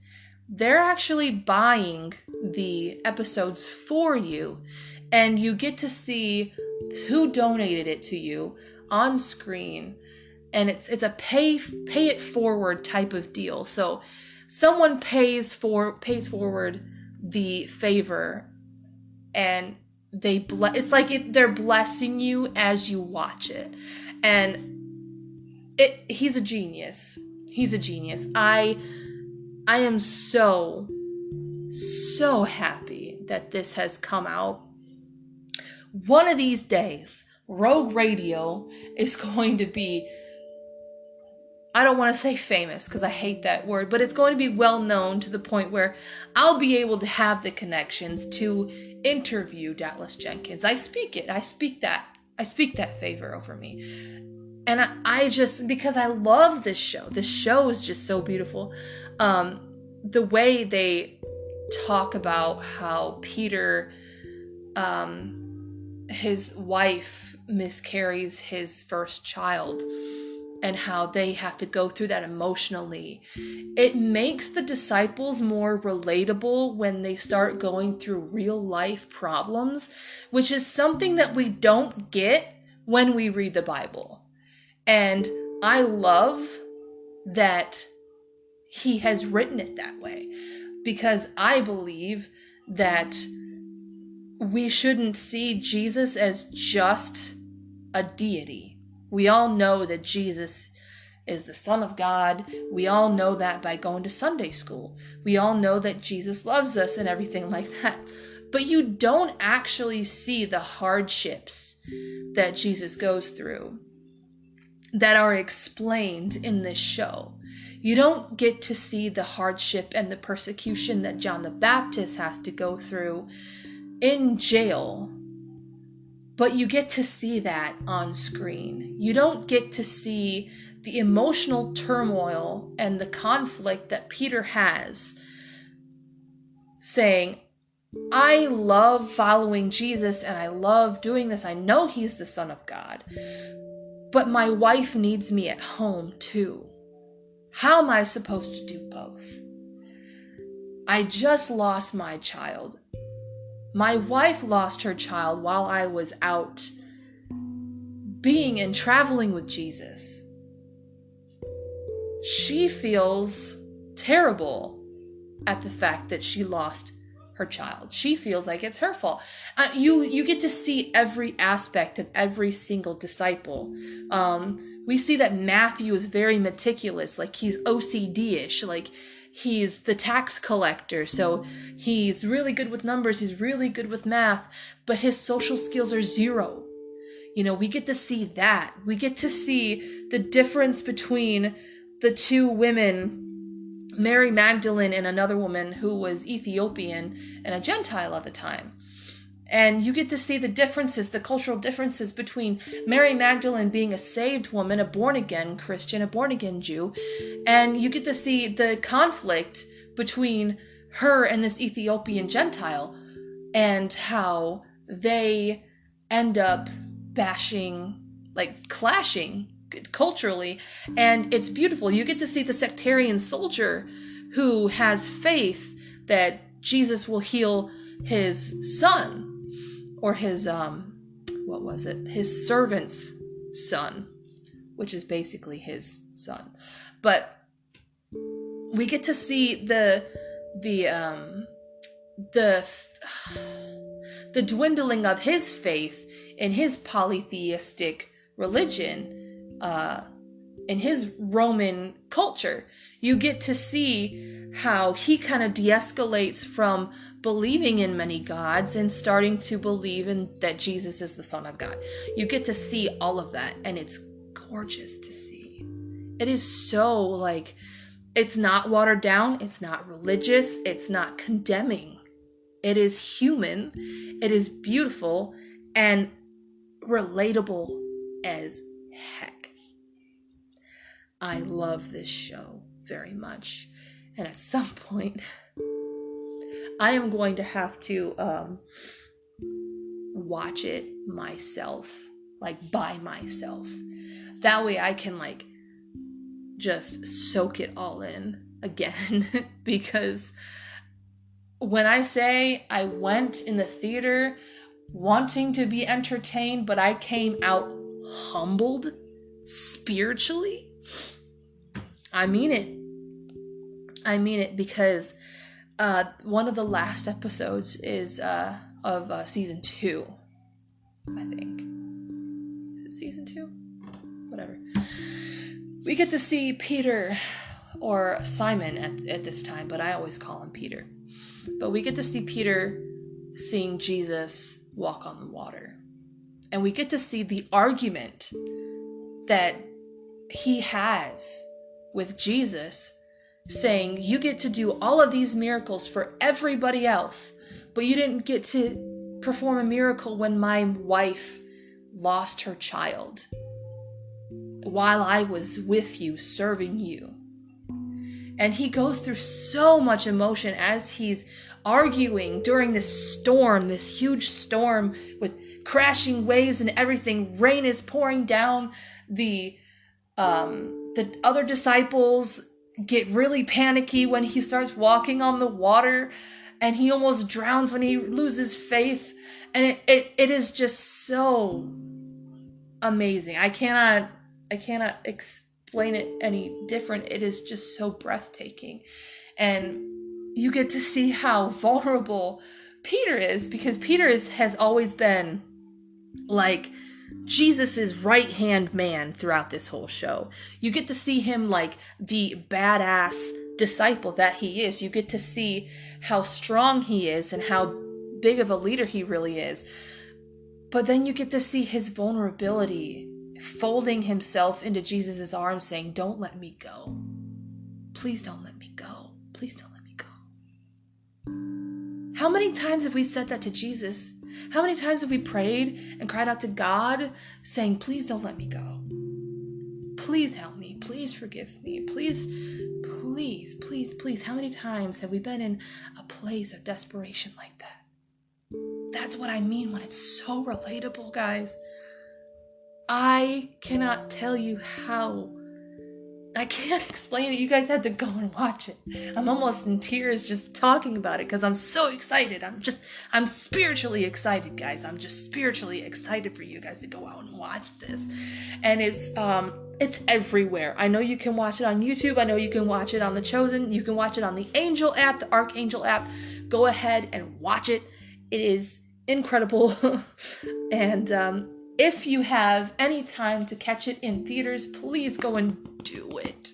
they're actually buying the episodes for you, and you get to see who donated it to you on screen. And it's a pay it forward type of deal. So someone pays forward the favor, and it's like they're blessing you as you watch it. And he's a genius. He's a genius. I am so happy that this has come out. One of these days, Rogue Radio is going to be, I don't want to say famous because I hate that word, but it's going to be well known to the point where I'll be able to have the connections to interview Dallas Jenkins. I speak that favor over me. And I just, because I love this show is just so beautiful. The way they talk about how Peter, his wife miscarries his first child, and how they have to go through that emotionally. It makes the disciples more relatable when they start going through real life problems, which is something that we don't get when we read the Bible. And I love that he has written it that way, because I believe that we shouldn't see Jesus as just a deity. We all know that Jesus is the Son of God. We all know that by going to Sunday school. We all know that Jesus loves us and everything like that. But you don't actually see the hardships that Jesus goes through that are explained in this show. You don't get to see the hardship and the persecution that John the Baptist has to go through in jail. But you get to see that on screen. You don't get to see the emotional turmoil and the conflict that Peter has, saying, I love following Jesus and I love doing this. I know he's the Son of God, but my wife needs me at home too. How am I supposed to do both? I just lost my child. My wife lost her child while I was out being and traveling with Jesus. She feels terrible at the fact that she lost her child. She feels like it's her fault. You get to see every aspect of every single disciple. We see that Matthew is very meticulous, like he's OCD-ish, like he's the tax collector, so he's really good with numbers, he's really good with math, but his social skills are zero. We get to see that. We get to see the difference between the two women, Mary Magdalene and another woman who was Ethiopian and a Gentile at the time. And you get to see the differences, the cultural differences between Mary Magdalene being a saved woman, a born-again Christian, a born-again Jew. And you get to see the conflict between her and this Ethiopian Gentile and how they end up clashing culturally. And it's beautiful. You get to see the sectarian soldier who has faith that Jesus will heal his son, or his his servant's son, which is basically his son. But we get to see the dwindling of his faith in his polytheistic religion, in his Roman culture. You get to see how he kind of de-escalates from believing in many gods and starting to believe in that Jesus is the Son of God. You get to see all of that, and it's gorgeous to see. It is so, it's not watered down, it's not religious, it's not condemning. It is human, it is beautiful, and relatable as heck. I love this show very much, and at some point I am going to have to watch it myself, by myself. That way I can just soak it all in again. Because when I say I went in the theater wanting to be entertained, but I came out humbled spiritually, I mean it. I mean it, because one of the last episodes is of season 2, I think. Is it season 2? Whatever. We get to see Peter, or Simon at this time, but I always call him Peter. But we get to see Peter seeing Jesus walk on the water. And we get to see the argument that he has with Jesus, saying, you get to do all of these miracles for everybody else, but you didn't get to perform a miracle when my wife lost her child while I was with you, serving you. And he goes through so much emotion as he's arguing during this storm, this huge storm with crashing waves and everything. Rain is pouring down. The other disciples get really panicky when he starts walking on the water, and he almost drowns when he loses faith. And it is just so amazing. I cannot explain it any different. It is just so breathtaking. And you get to see how vulnerable Peter is, because Peter has always been Jesus's right-hand man throughout this whole show. You get to see him the badass disciple that he is. You get to see how strong he is and how big of a leader he really is. But then you get to see his vulnerability, folding himself into Jesus' arms, saying, don't let me go. Please don't let me go. Please don't let me go. How many times have we said that to Jesus? How many times have we prayed and cried out to God, saying, please don't let me go. Please help me. Please forgive me. Please, please, please, please. How many times have we been in a place of desperation like that? That's what I mean when it's so relatable, guys. I cannot tell you how. I can't explain it. You guys have to go and watch it. I'm almost in tears just talking about it because I'm so excited. I'm spiritually excited, guys. I'm just spiritually excited for you guys to go out and watch this. And it's everywhere. I know you can watch it on YouTube. I know you can watch it on The Chosen. You can watch it on the Angel app, the Archangel app. go ahead and watch it. It is incredible. And if you have any time to catch it in theaters, please go and do it.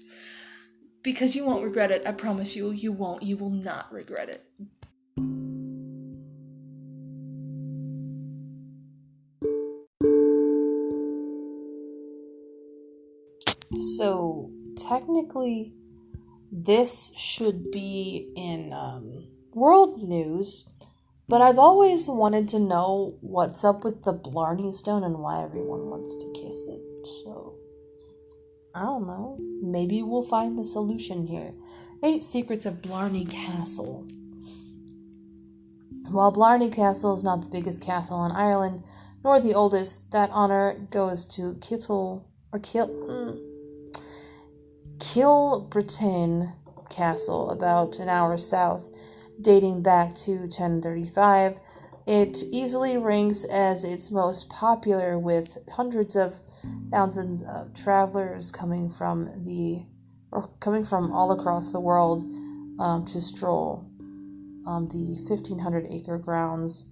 Because you won't regret it. I promise you, you won't. You will not regret it. So, technically, this should be in world news, but I've always wanted to know what's up with the Blarney Stone and why everyone wants to kiss it. So, I don't know. Maybe we'll find the solution here. 8 Secrets of Blarney Castle. While Blarney Castle is not the biggest castle in Ireland, nor the oldest, that honor goes to Kilbritain Castle, about an hour south, dating back to 1035. It easily ranks as its most popular, with hundreds of thousands of travelers coming from all across the world to stroll the 1,500-acre grounds,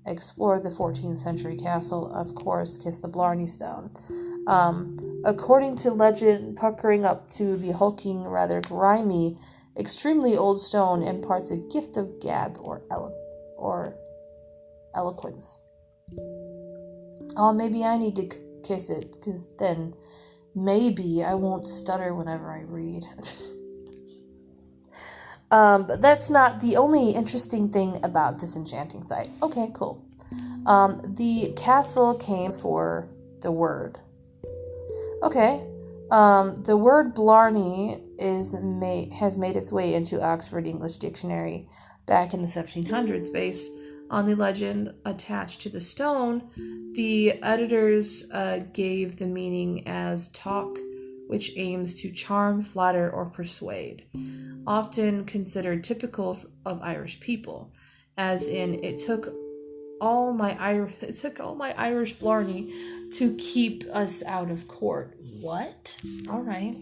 explore the 14th century castle, of course, kiss the Blarney Stone. According to legend, puckering up to the hulking, rather grimy, extremely old stone imparts a gift of gab or eloquence. Oh, maybe I need to kiss it, because then maybe I won't stutter whenever I read. But that's not the only interesting thing about this enchanting site. Okay, cool. The castle came for the word. Okay. The word Blarney has made its way into Oxford English Dictionary back in the 1700s, based on the legend attached to the stone. The editors gave the meaning as talk, which aims to charm, flatter, or persuade, often considered typical of Irish people, as in it took all my Irish Blarney to keep us out of court. What? All right.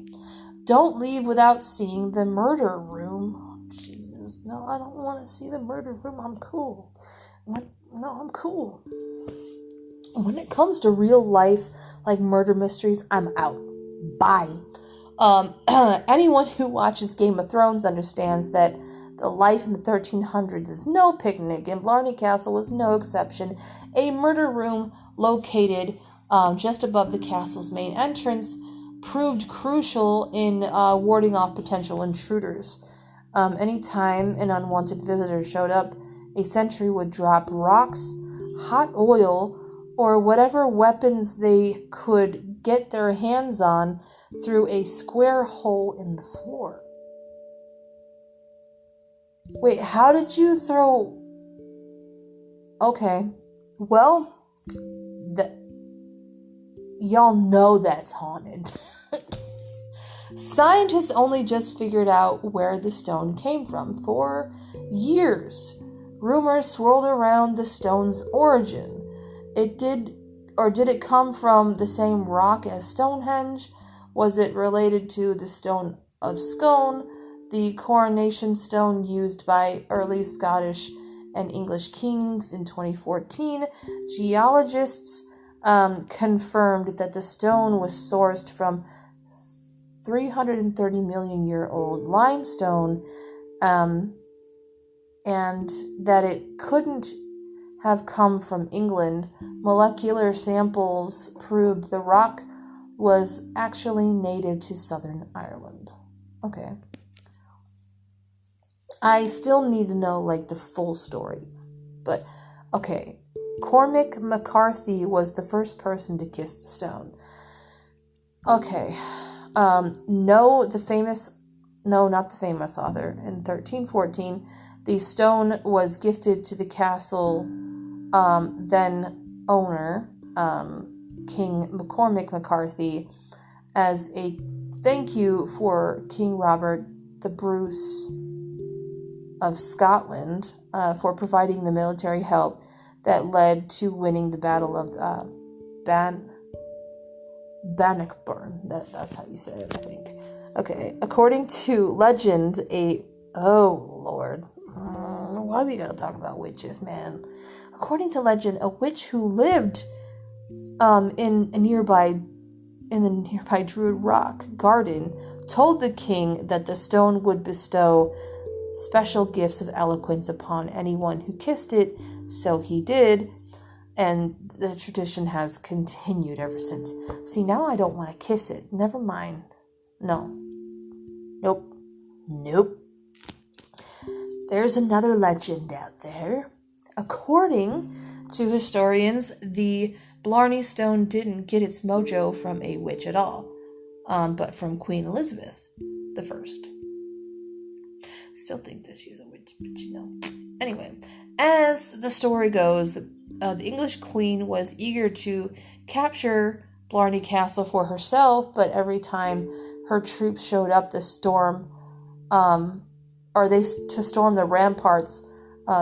Don't leave without seeing the murder room. Oh, Jesus, no, I don't want to see the murder room. I'm cool. I'm cool. When it comes to real life, like murder mysteries, I'm out. Bye. Anyone who watches Game of Thrones understands that the life in the 1300s is no picnic, and Blarney Castle was no exception. A murder room located just above the castle's main entrance proved crucial in warding off potential intruders. Anytime an unwanted visitor showed up, a sentry would drop rocks, hot oil, or whatever weapons they could get their hands on through a square hole in the floor. Wait, how did you throw... Okay. Well, y'all know that's haunted. Scientists only just figured out where the stone came from. For years, rumors swirled around the stone's origin. Did it come from the same rock as Stonehenge? Was it related to the Stone of Scone, the coronation stone used by early Scottish and English kings in 2014? Geologists confirmed that the stone was sourced from 330 million year old limestone, and that it couldn't have come from England. Molecular samples proved the rock was actually native to southern Ireland. Okay. I still need to know, the full story. But, okay. Cormac McCarthy was the first person to kiss the stone. Okay. Not the famous author. In 1314, the stone was gifted to the castle then owner, King McCormac McCarthy, as a thank you for King Robert the Bruce of Scotland for providing the military help that led to winning the Battle of Bannockburn. That's how you say it, I think. Okay, according to legend, Why we gotta talk about witches, man? According to legend, a witch who lived in the nearby Druid Rock garden told the king that the stone would bestow special gifts of eloquence upon anyone who kissed it, so he did, and the tradition has continued ever since. See, now I don't want to kiss it. Never mind. No. Nope. There's another legend out there. According to historians, the Blarney Stone didn't get its mojo from a witch at all, but from Queen Elizabeth I. Still think that she's a witch, but Anyway, as the story goes, the English queen was eager to capture Blarney Castle for herself, but every time her troops showed up to storm the ramparts,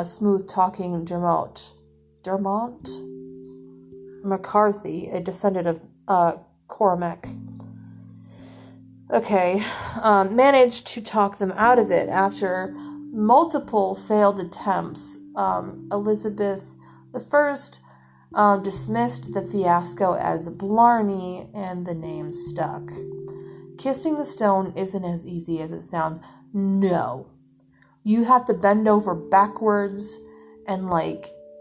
smooth-talking Dermot McCarthy, a descendant of Cormac, managed to talk them out of it. After multiple failed attempts, Elizabeth I dismissed the fiasco as Blarney, and the name stuck. Kissing the stone isn't as easy as it sounds. No. You have to bend over backwards and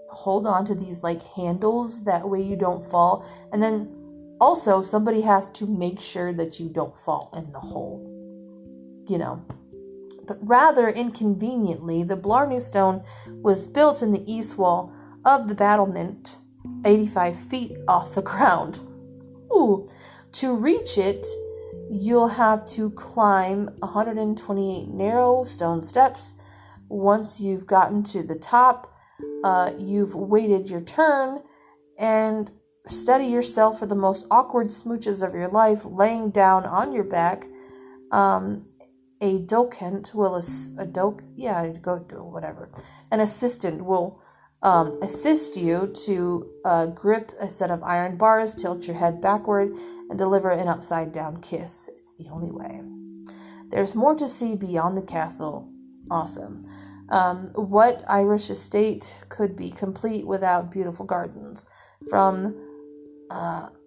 hold on to these handles, that way you don't fall. And then also somebody has to make sure that you don't fall in the hole. But rather inconveniently, the Blarney Stone was built in the east wall of the battlement, 85 feet off the ground. To reach it, you'll have to climb 128 narrow stone steps. Once you've gotten to the top, you've waited your turn and steady yourself for the most awkward smooches of your life, laying down on your back. A docent will an assistant will assist you to grip a set of iron bars, tilt your head backward, and deliver an upside-down kiss. It's the only way. There's more to see beyond the castle. Awesome. What Irish estate could be complete without beautiful gardens? From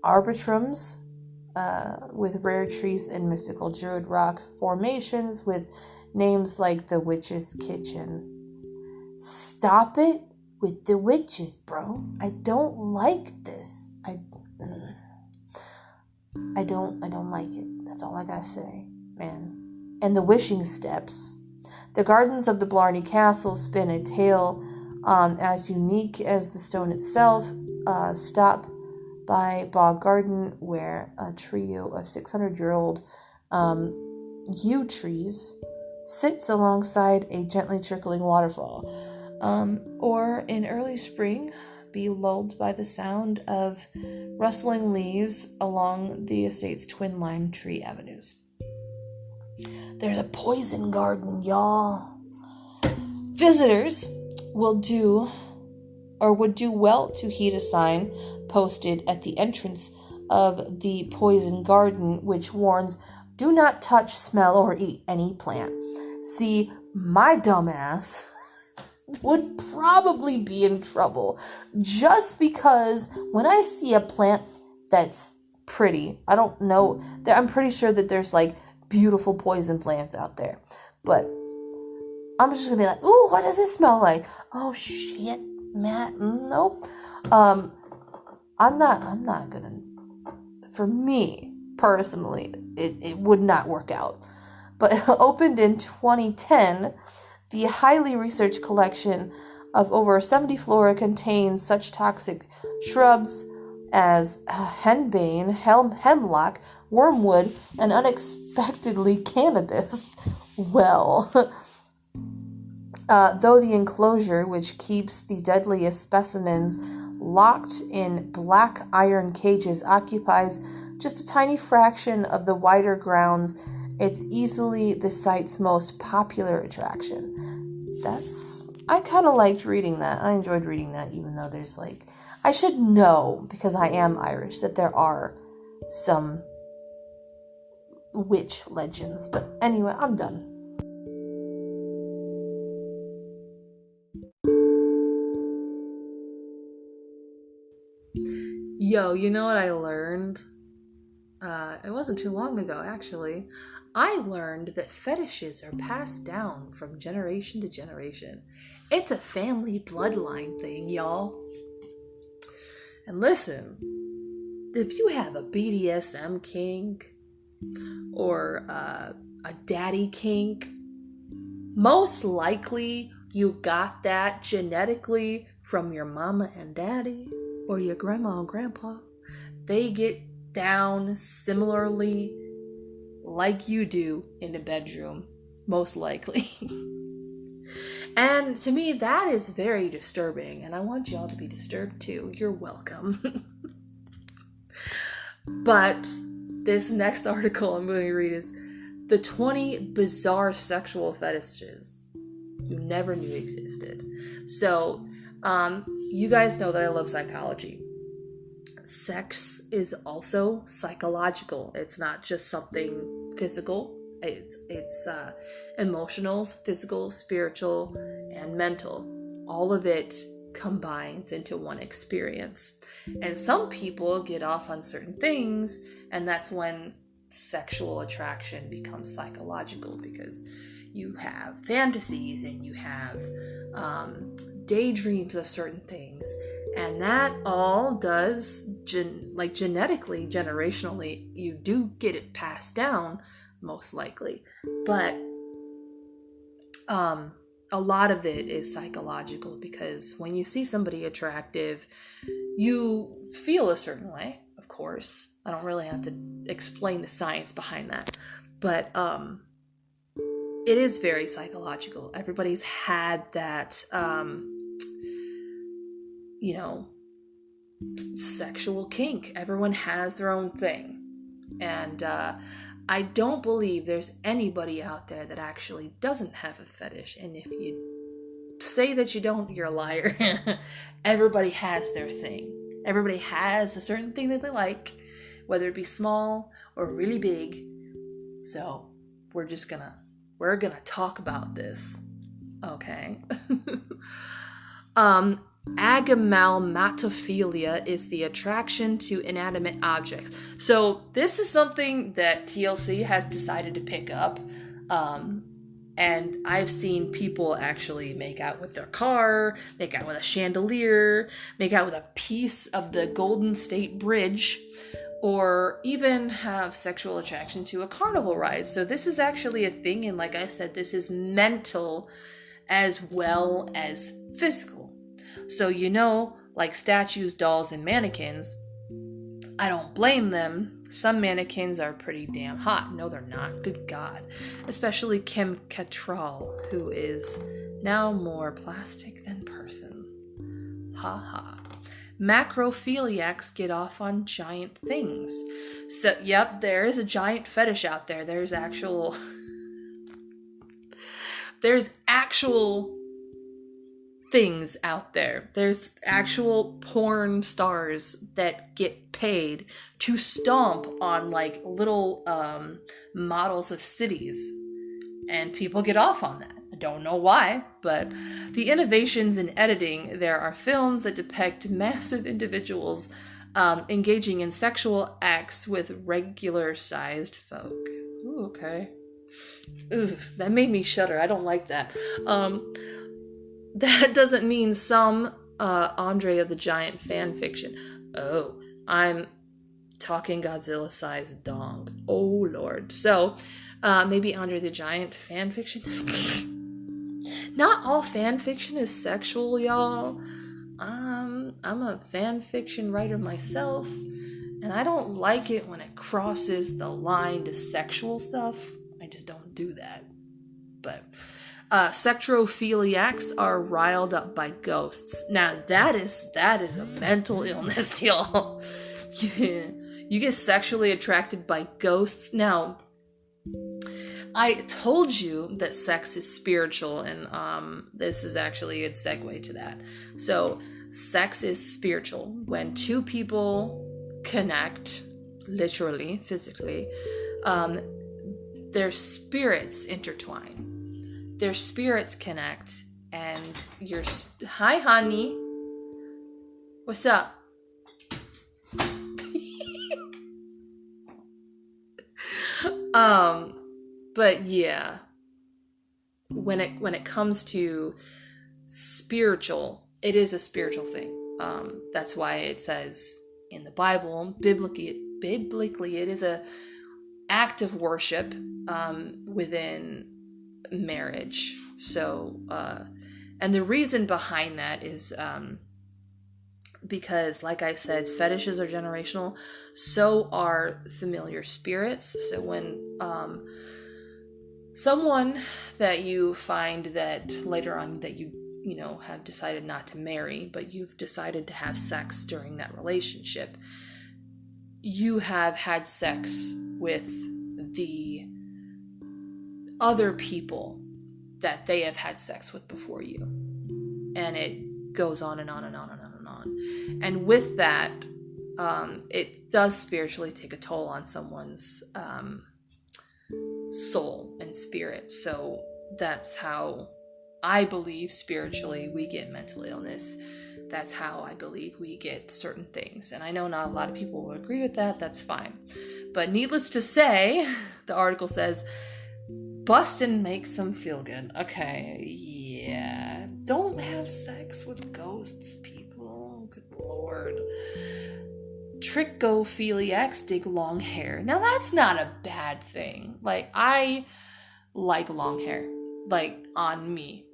arbitrums with rare trees and mystical Druid rock formations with names like the Witch's Kitchen. Stop it with the witches, bro. I don't like this. I don't like it. That's all I gotta say, man. And the wishing steps. The gardens of the Blarney Castle spin a tale as unique as the stone itself. Stop by Bog Garden, where a trio of 600-year-old yew trees sits alongside a gently trickling waterfall. Or in early spring, be lulled by the sound of rustling leaves along the estate's twin lime tree avenues. There's a poison garden, y'all. Visitors would do well to heed a sign posted at the entrance of the poison garden, which warns, "Do not touch, smell, or eat any plant." See, my dumbass would probably be in trouble just because when I see a plant that's pretty, I don't know, I'm pretty sure that there's beautiful poison plants out there, but I'm just gonna be like, "Ooh, what does it smell like?" Oh shit, Matt, nope. I'm not gonna, for me personally, it would not work out. But opened in 2010, the highly researched collection of over 70 flora contains such toxic shrubs as henbane, hemlock, wormwood, and unexpectedly cannabis. Well, though the enclosure, which keeps the deadliest specimens locked in black iron cages, occupies just a tiny fraction of the wider grounds, it's easily the site's most popular attraction. I kind of liked reading that. I enjoyed reading that, even though there's I should know, because I am Irish, that there are some witch legends. But anyway, I'm done. Yo, you know what I learned? It wasn't too long ago, actually. I learned that fetishes are passed down from generation to generation. It's a family bloodline thing, y'all. And listen, if you have a BDSM kink or a daddy kink, most likely you got that genetically from your mama and daddy or your grandma and grandpa. They get down similarly like you do in the bedroom, most likely. And to me, that is very disturbing, and I want y'all to be disturbed too. You're welcome. But this next article I'm going to read is the 20 bizarre sexual fetishes you never knew existed. So, you guys know that I love psychology. Sex is also psychological. It's not just something physical. It's emotional, physical, spiritual, and mental. All of it combines into one experience. And some people get off on certain things, and that's when sexual attraction becomes psychological, because you have fantasies and you have daydreams of certain things, and that all does genetically, generationally, you do get it passed down, most likely, but a lot of it is psychological, because when you see somebody attractive, you feel a certain way. Of course, I don't really have to explain the science behind that, but it is very psychological. Everybody's had that sexual kink. Everyone has their own thing, and I don't believe there's anybody out there that actually doesn't have a fetish. And if you say that you don't, you're a liar. Everybody has their thing. Everybody has a certain thing that they like, whether it be small or really big. So we're gonna talk about this. Okay. Agamalmatophilia is the attraction to inanimate objects. So this is something that TLC has decided to pick up. And I've seen people actually make out with their car, make out with a chandelier, make out with a piece of the Golden State Bridge, or even have sexual attraction to a carnival ride. So this is actually a thing, and like I said, this is mental as well as physical. So, like statues, dolls, and mannequins, I don't blame them. Some mannequins are pretty damn hot. No, they're not. Good God. Especially Kim Cattrall, who is now more plastic than person. Ha ha. Macrophiliacs get off on giant things. So, yep, there is a giant fetish out there. There's actual things out there. There's actual porn stars that get paid to stomp on like little models of cities, and people get off on that. I don't know why, but the innovations in editing, there are films that depict massive individuals engaging in sexual acts with regular-sized folk. Ooh, okay. Ooh, that made me shudder. I don't like that. That doesn't mean some Andre of the Giant fan fiction. Oh, I'm talking Godzilla-sized dong. Oh, Lord. So, maybe Andre the Giant fan fiction? Not all fan fiction is sexual, y'all. I'm a fan fiction writer myself, and I don't like it when it crosses the line to sexual stuff. I just don't do that. But sextrophiliacs are riled up by ghosts. Now that is a mental illness, y'all. You get sexually attracted by ghosts. Now, I told you that sex is spiritual, and this is actually a good segue to that. So, sex is spiritual. When two people connect, literally, physically, their spirits intertwine. Their spirits connect, and hi, honey. What's up? But yeah, when it comes to spiritual, it is a spiritual thing. That's why it says in the Bible, biblically, it is a act of worship within marriage. So, and the reason behind that is because, like I said, fetishes are generational. So are familiar spirits. So when someone that you find that later on that you have decided not to marry, but you've decided to have sex during that relationship, you have had sex with the other people that they have had sex with before you. And it goes on and on and on and on and on. And with that, it does spiritually take a toll on someone's soul and spirit. So that's how I believe spiritually we get mental illness. That's how I believe we get certain things. And I know not a lot of people will agree with that. That's fine. But needless to say, the article says, bustin' makes them feel good. Okay, yeah. Don't have sex with ghosts, people. Good lord. Trichophiliacs dig long hair. Now that's not a bad thing. Like, I like long hair. Like, on me.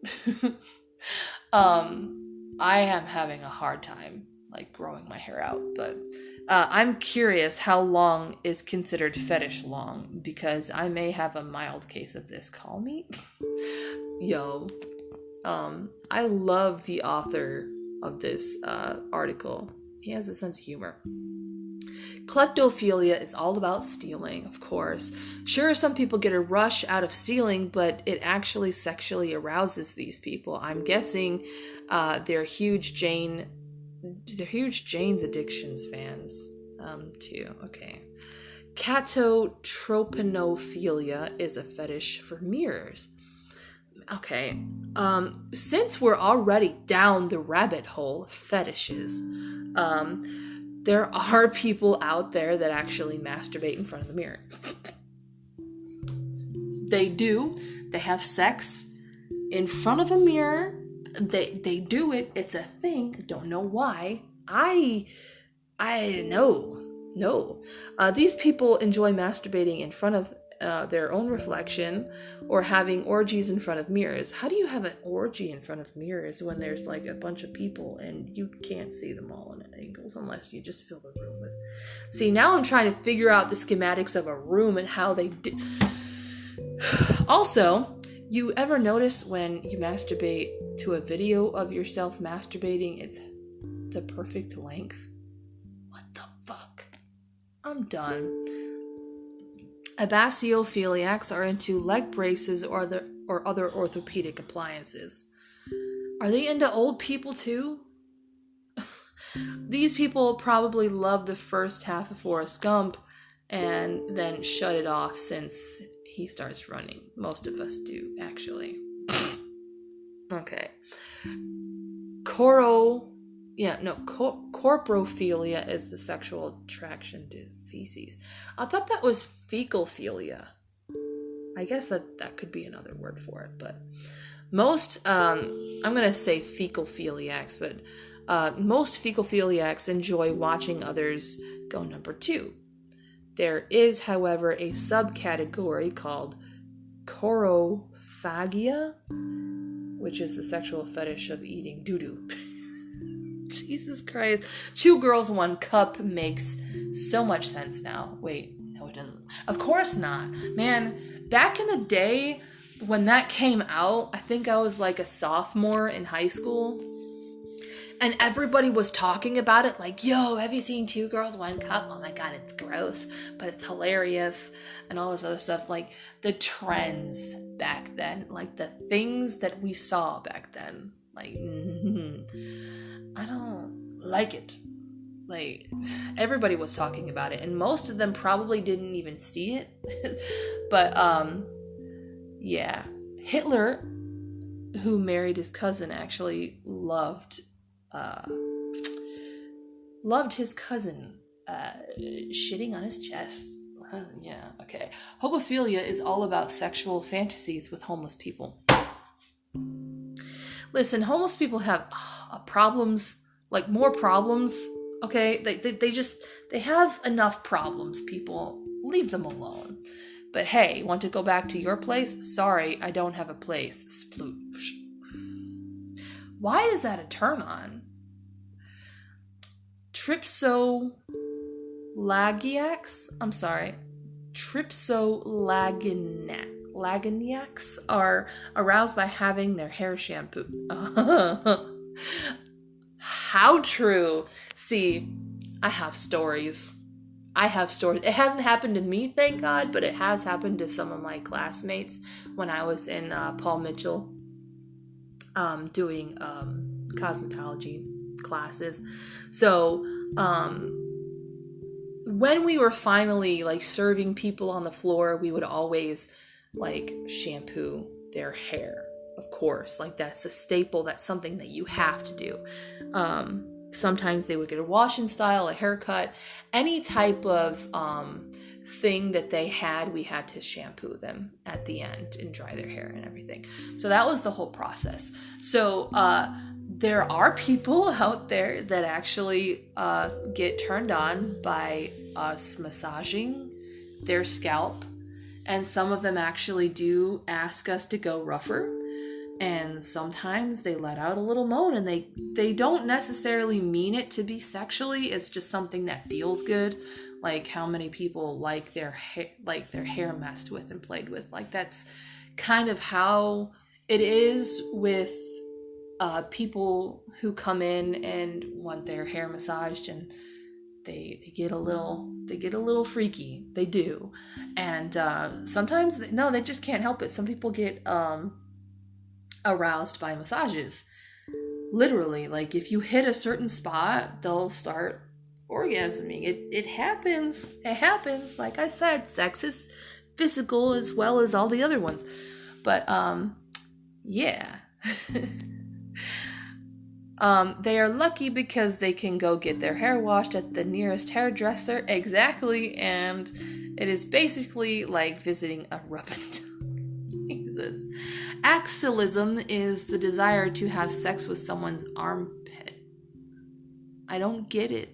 I am having a hard time, like, growing my hair out, but I'm curious how long is considered fetish long, because I may have a mild case of this. Call me. Yo. I love the author of this article. He has a sense of humor. Kleptophilia is all about stealing, of course. Sure, some people get a rush out of stealing, but it actually sexually arouses these people. I'm guessing they're huge Jane's Addictions fans, too. Okay. Catotropinophilia is a fetish for mirrors. Okay. Since we're already down the rabbit hole, fetishes, there are people out there that actually masturbate in front of the mirror. They do. They have sex in front of a mirror. They do it. It's a thing. Don't know why. I know. No. These people enjoy masturbating in front of their own reflection, or having orgies in front of mirrors. How do you have an orgy in front of mirrors when there's like a bunch of people and you can't see them all in angles unless you just fill the room with... See, now I'm trying to figure out the schematics of a room and how they did... Also, you ever notice when you masturbate to a video of yourself masturbating, it's the perfect length? What the fuck? I'm done. Abasiophiliacs are into leg braces or other orthopedic appliances. Are they into old people too? These people probably love the first half of Forrest Gump and then shut it off since he starts running. Most of us do, actually. Okay. Corporophilia is the sexual attraction to feces. I thought that was fecalphilia. I guess that could be another word for it, but most, I'm gonna say fecalphiliacs, but most fecalphiliacs enjoy watching others go number 2. There is, however, a subcategory called chorophagia, which is the sexual fetish of eating doo-doo. Jesus Christ. 2 girls, 1 cup makes so much sense now. Wait, no it doesn't. Of course not. Man, back in the day when that came out, I think I was like a sophomore in high school, and everybody was talking about it like, yo, have you seen 2 girls, 1 cup? Oh my god, it's gross, but it's hilarious, and all this other stuff. Like, the trends back then, like the things that we saw back then, like, I don't like it. Like, everybody was talking about it, and most of them probably didn't even see it. But, yeah. Hitler, who married his cousin, actually loved his cousin shitting on his chest. Yeah, okay. Homophilia is all about sexual fantasies with homeless people. Listen, homeless people have problems, like more problems, okay? They have enough problems, people. Leave them alone. But hey, want to go back to your place? Sorry, I don't have a place. Sploosh. Why is that a turn on? Tripsolagiacs? I'm sorry. Tripsolaganiacs are aroused by having their hair shampooed. How true. See, I have stories. It hasn't happened to me, thank God, but it has happened to some of my classmates when I was in Paul Mitchell doing cosmetology classes. So, when we were finally like serving people on the floor, we would always like shampoo their hair. Of course, like that's a staple. That's something that you have to do. Sometimes they would get a wash and style, a haircut, any type of thing that they had, we had to shampoo them at the end and dry their hair and everything. So that was the whole process. So there are people out there that actually get turned on by us massaging their scalp, and some of them actually do ask us to go rougher. And sometimes they let out a little moan, and they don't necessarily mean it to be sexually. It's just something that feels good. Like how many people like their hair messed with and played with. Like that's kind of how it is with people who come in and want their hair massaged, and they get a little freaky. They do. And sometimes they just can't help it. Some people get aroused by massages. Literally, like if you hit a certain spot, they'll start orgasming. It happens. Like I said, sex is physical as well as all the other ones. But yeah. They are lucky because they can go get their hair washed at the nearest hairdresser. Exactly. And it is basically like visiting a rub-and-tug. Jesus. Axialism is the desire to have sex with someone's armpit. I don't get it.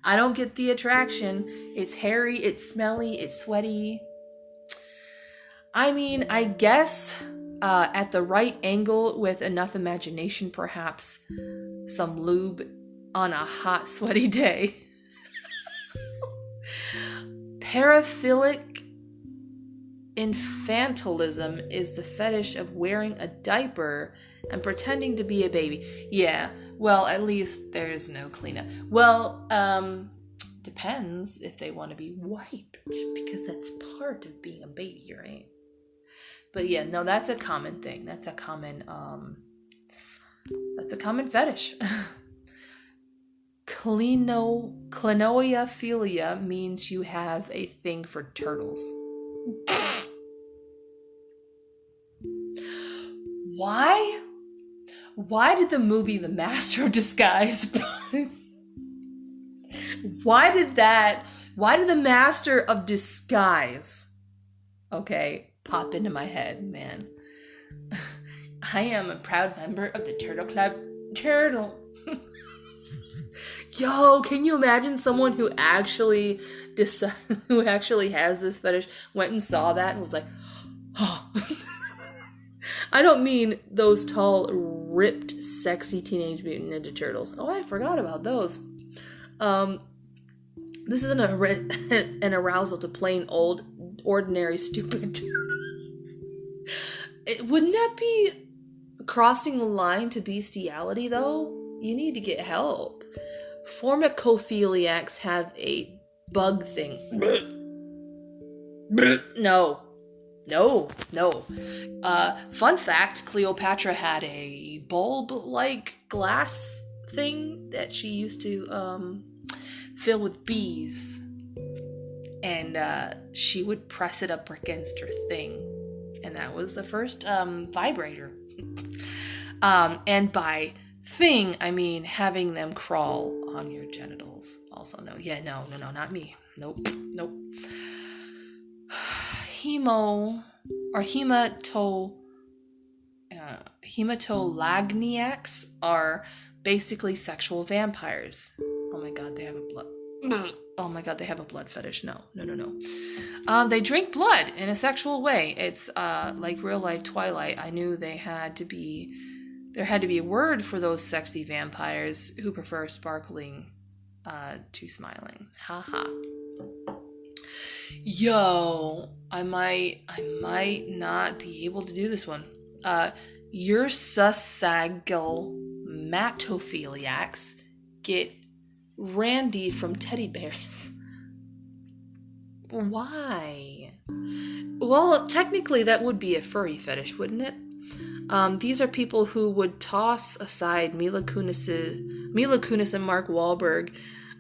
I don't get the attraction. It's hairy, it's smelly, it's sweaty. I mean, I guess at the right angle with enough imagination, perhaps some lube on a hot, sweaty day. Paraphilic infantilism is the fetish of wearing a diaper and pretending to be a baby. Yeah, well, at least there's no cleanup. Well, depends if they want to be wiped, because that's part of being a baby, right? But yeah, no, that's a common thing. That's a common fetish. Clinoiaphilia means you have a thing for turtles. Why? Why did the movie The Master of Disguise why did the Master of Disguise pop into my head, man? I am a proud member of the Turtle Club. Turtle. Yo, can you imagine someone who actually has this fetish, went and saw that and was like, oh. I don't mean those tall, ripped, sexy Teenage Mutant Ninja Turtles. Oh, I forgot about those. This isn't an arousal to plain old, ordinary, stupid turtles. Wouldn't that be crossing the line to bestiality, though? You need to get help. Formicophiliacs have a bug thing. No. Fun fact, Cleopatra had a bulb-like glass thing that she used to fill with bees. And she would press it up against her thing. And that was the first vibrator. And by thing, I mean having them crawl on your genitals. Also, no, not me. Nope. hematolagniacs are basically sexual vampires. Oh my god, they have a blood. Oh my god, they have a blood fetish. No. They drink blood in a sexual way. It's like real life Twilight. I knew there had to be a word for those sexy vampires who prefer sparkling to smiling. Haha. Yo, I might not be able to do this one. Ursasagomatophiliacs get Randy from teddy bears. Why? Well, technically that would be a furry fetish, wouldn't it? These are people who would toss aside Mila Kunis and Mark Wahlberg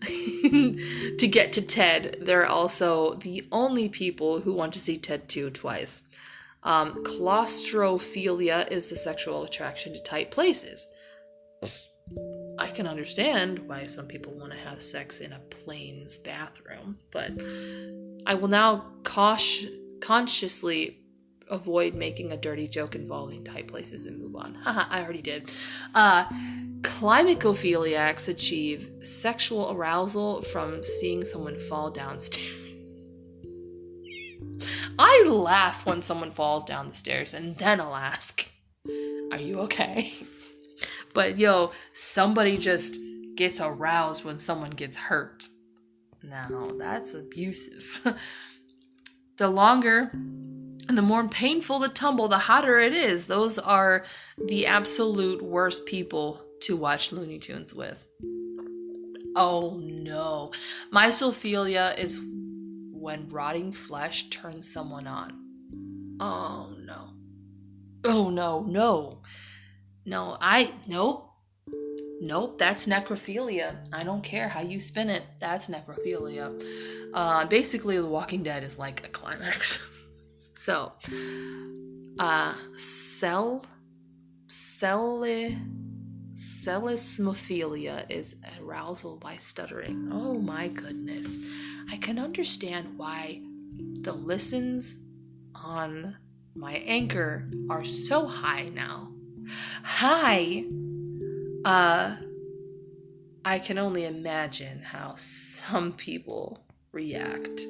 to get to Ted. They're also the only people who want to see Ted 2 twice. Claustrophilia is the sexual attraction to tight places. I can understand why some people want to have sex in a plane's bathroom, but I will now consciously avoid making a dirty joke involving tight places and move on. Haha, I already did. Climacophiliacs achieve sexual arousal from seeing someone fall downstairs. I laugh when someone falls down the stairs, and then I'll ask, are you okay? But yo, somebody just gets aroused when someone gets hurt. Now, that's abusive. The longer and the more painful the tumble, the hotter it is. Those are the absolute worst people to watch Looney Tunes with. Oh no. Mysophilia is when rotting flesh turns someone on. Oh no. Oh no. Nope, that's necrophilia. I don't care how you spin it. That's necrophilia. Basically, The Walking Dead is like a climax. So, Selesmophilia is arousal by stuttering. Oh my goodness. I can understand why the listens on my Anchor are so high now. High! I can only imagine how some people react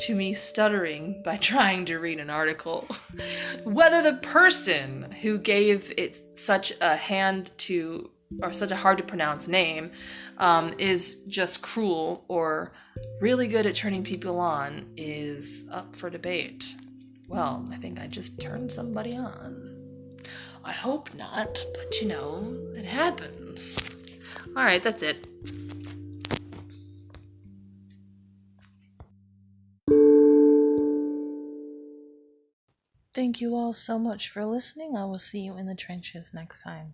to me stuttering by trying to read an article. Whether the person who gave it such a such a hard to pronounce name is just cruel or really good at turning people on is up for debate. Well, I think I just turned somebody on. I hope not, but it happens. Alright, that's it. Thank you all so much for listening. I will see you in the trenches next time.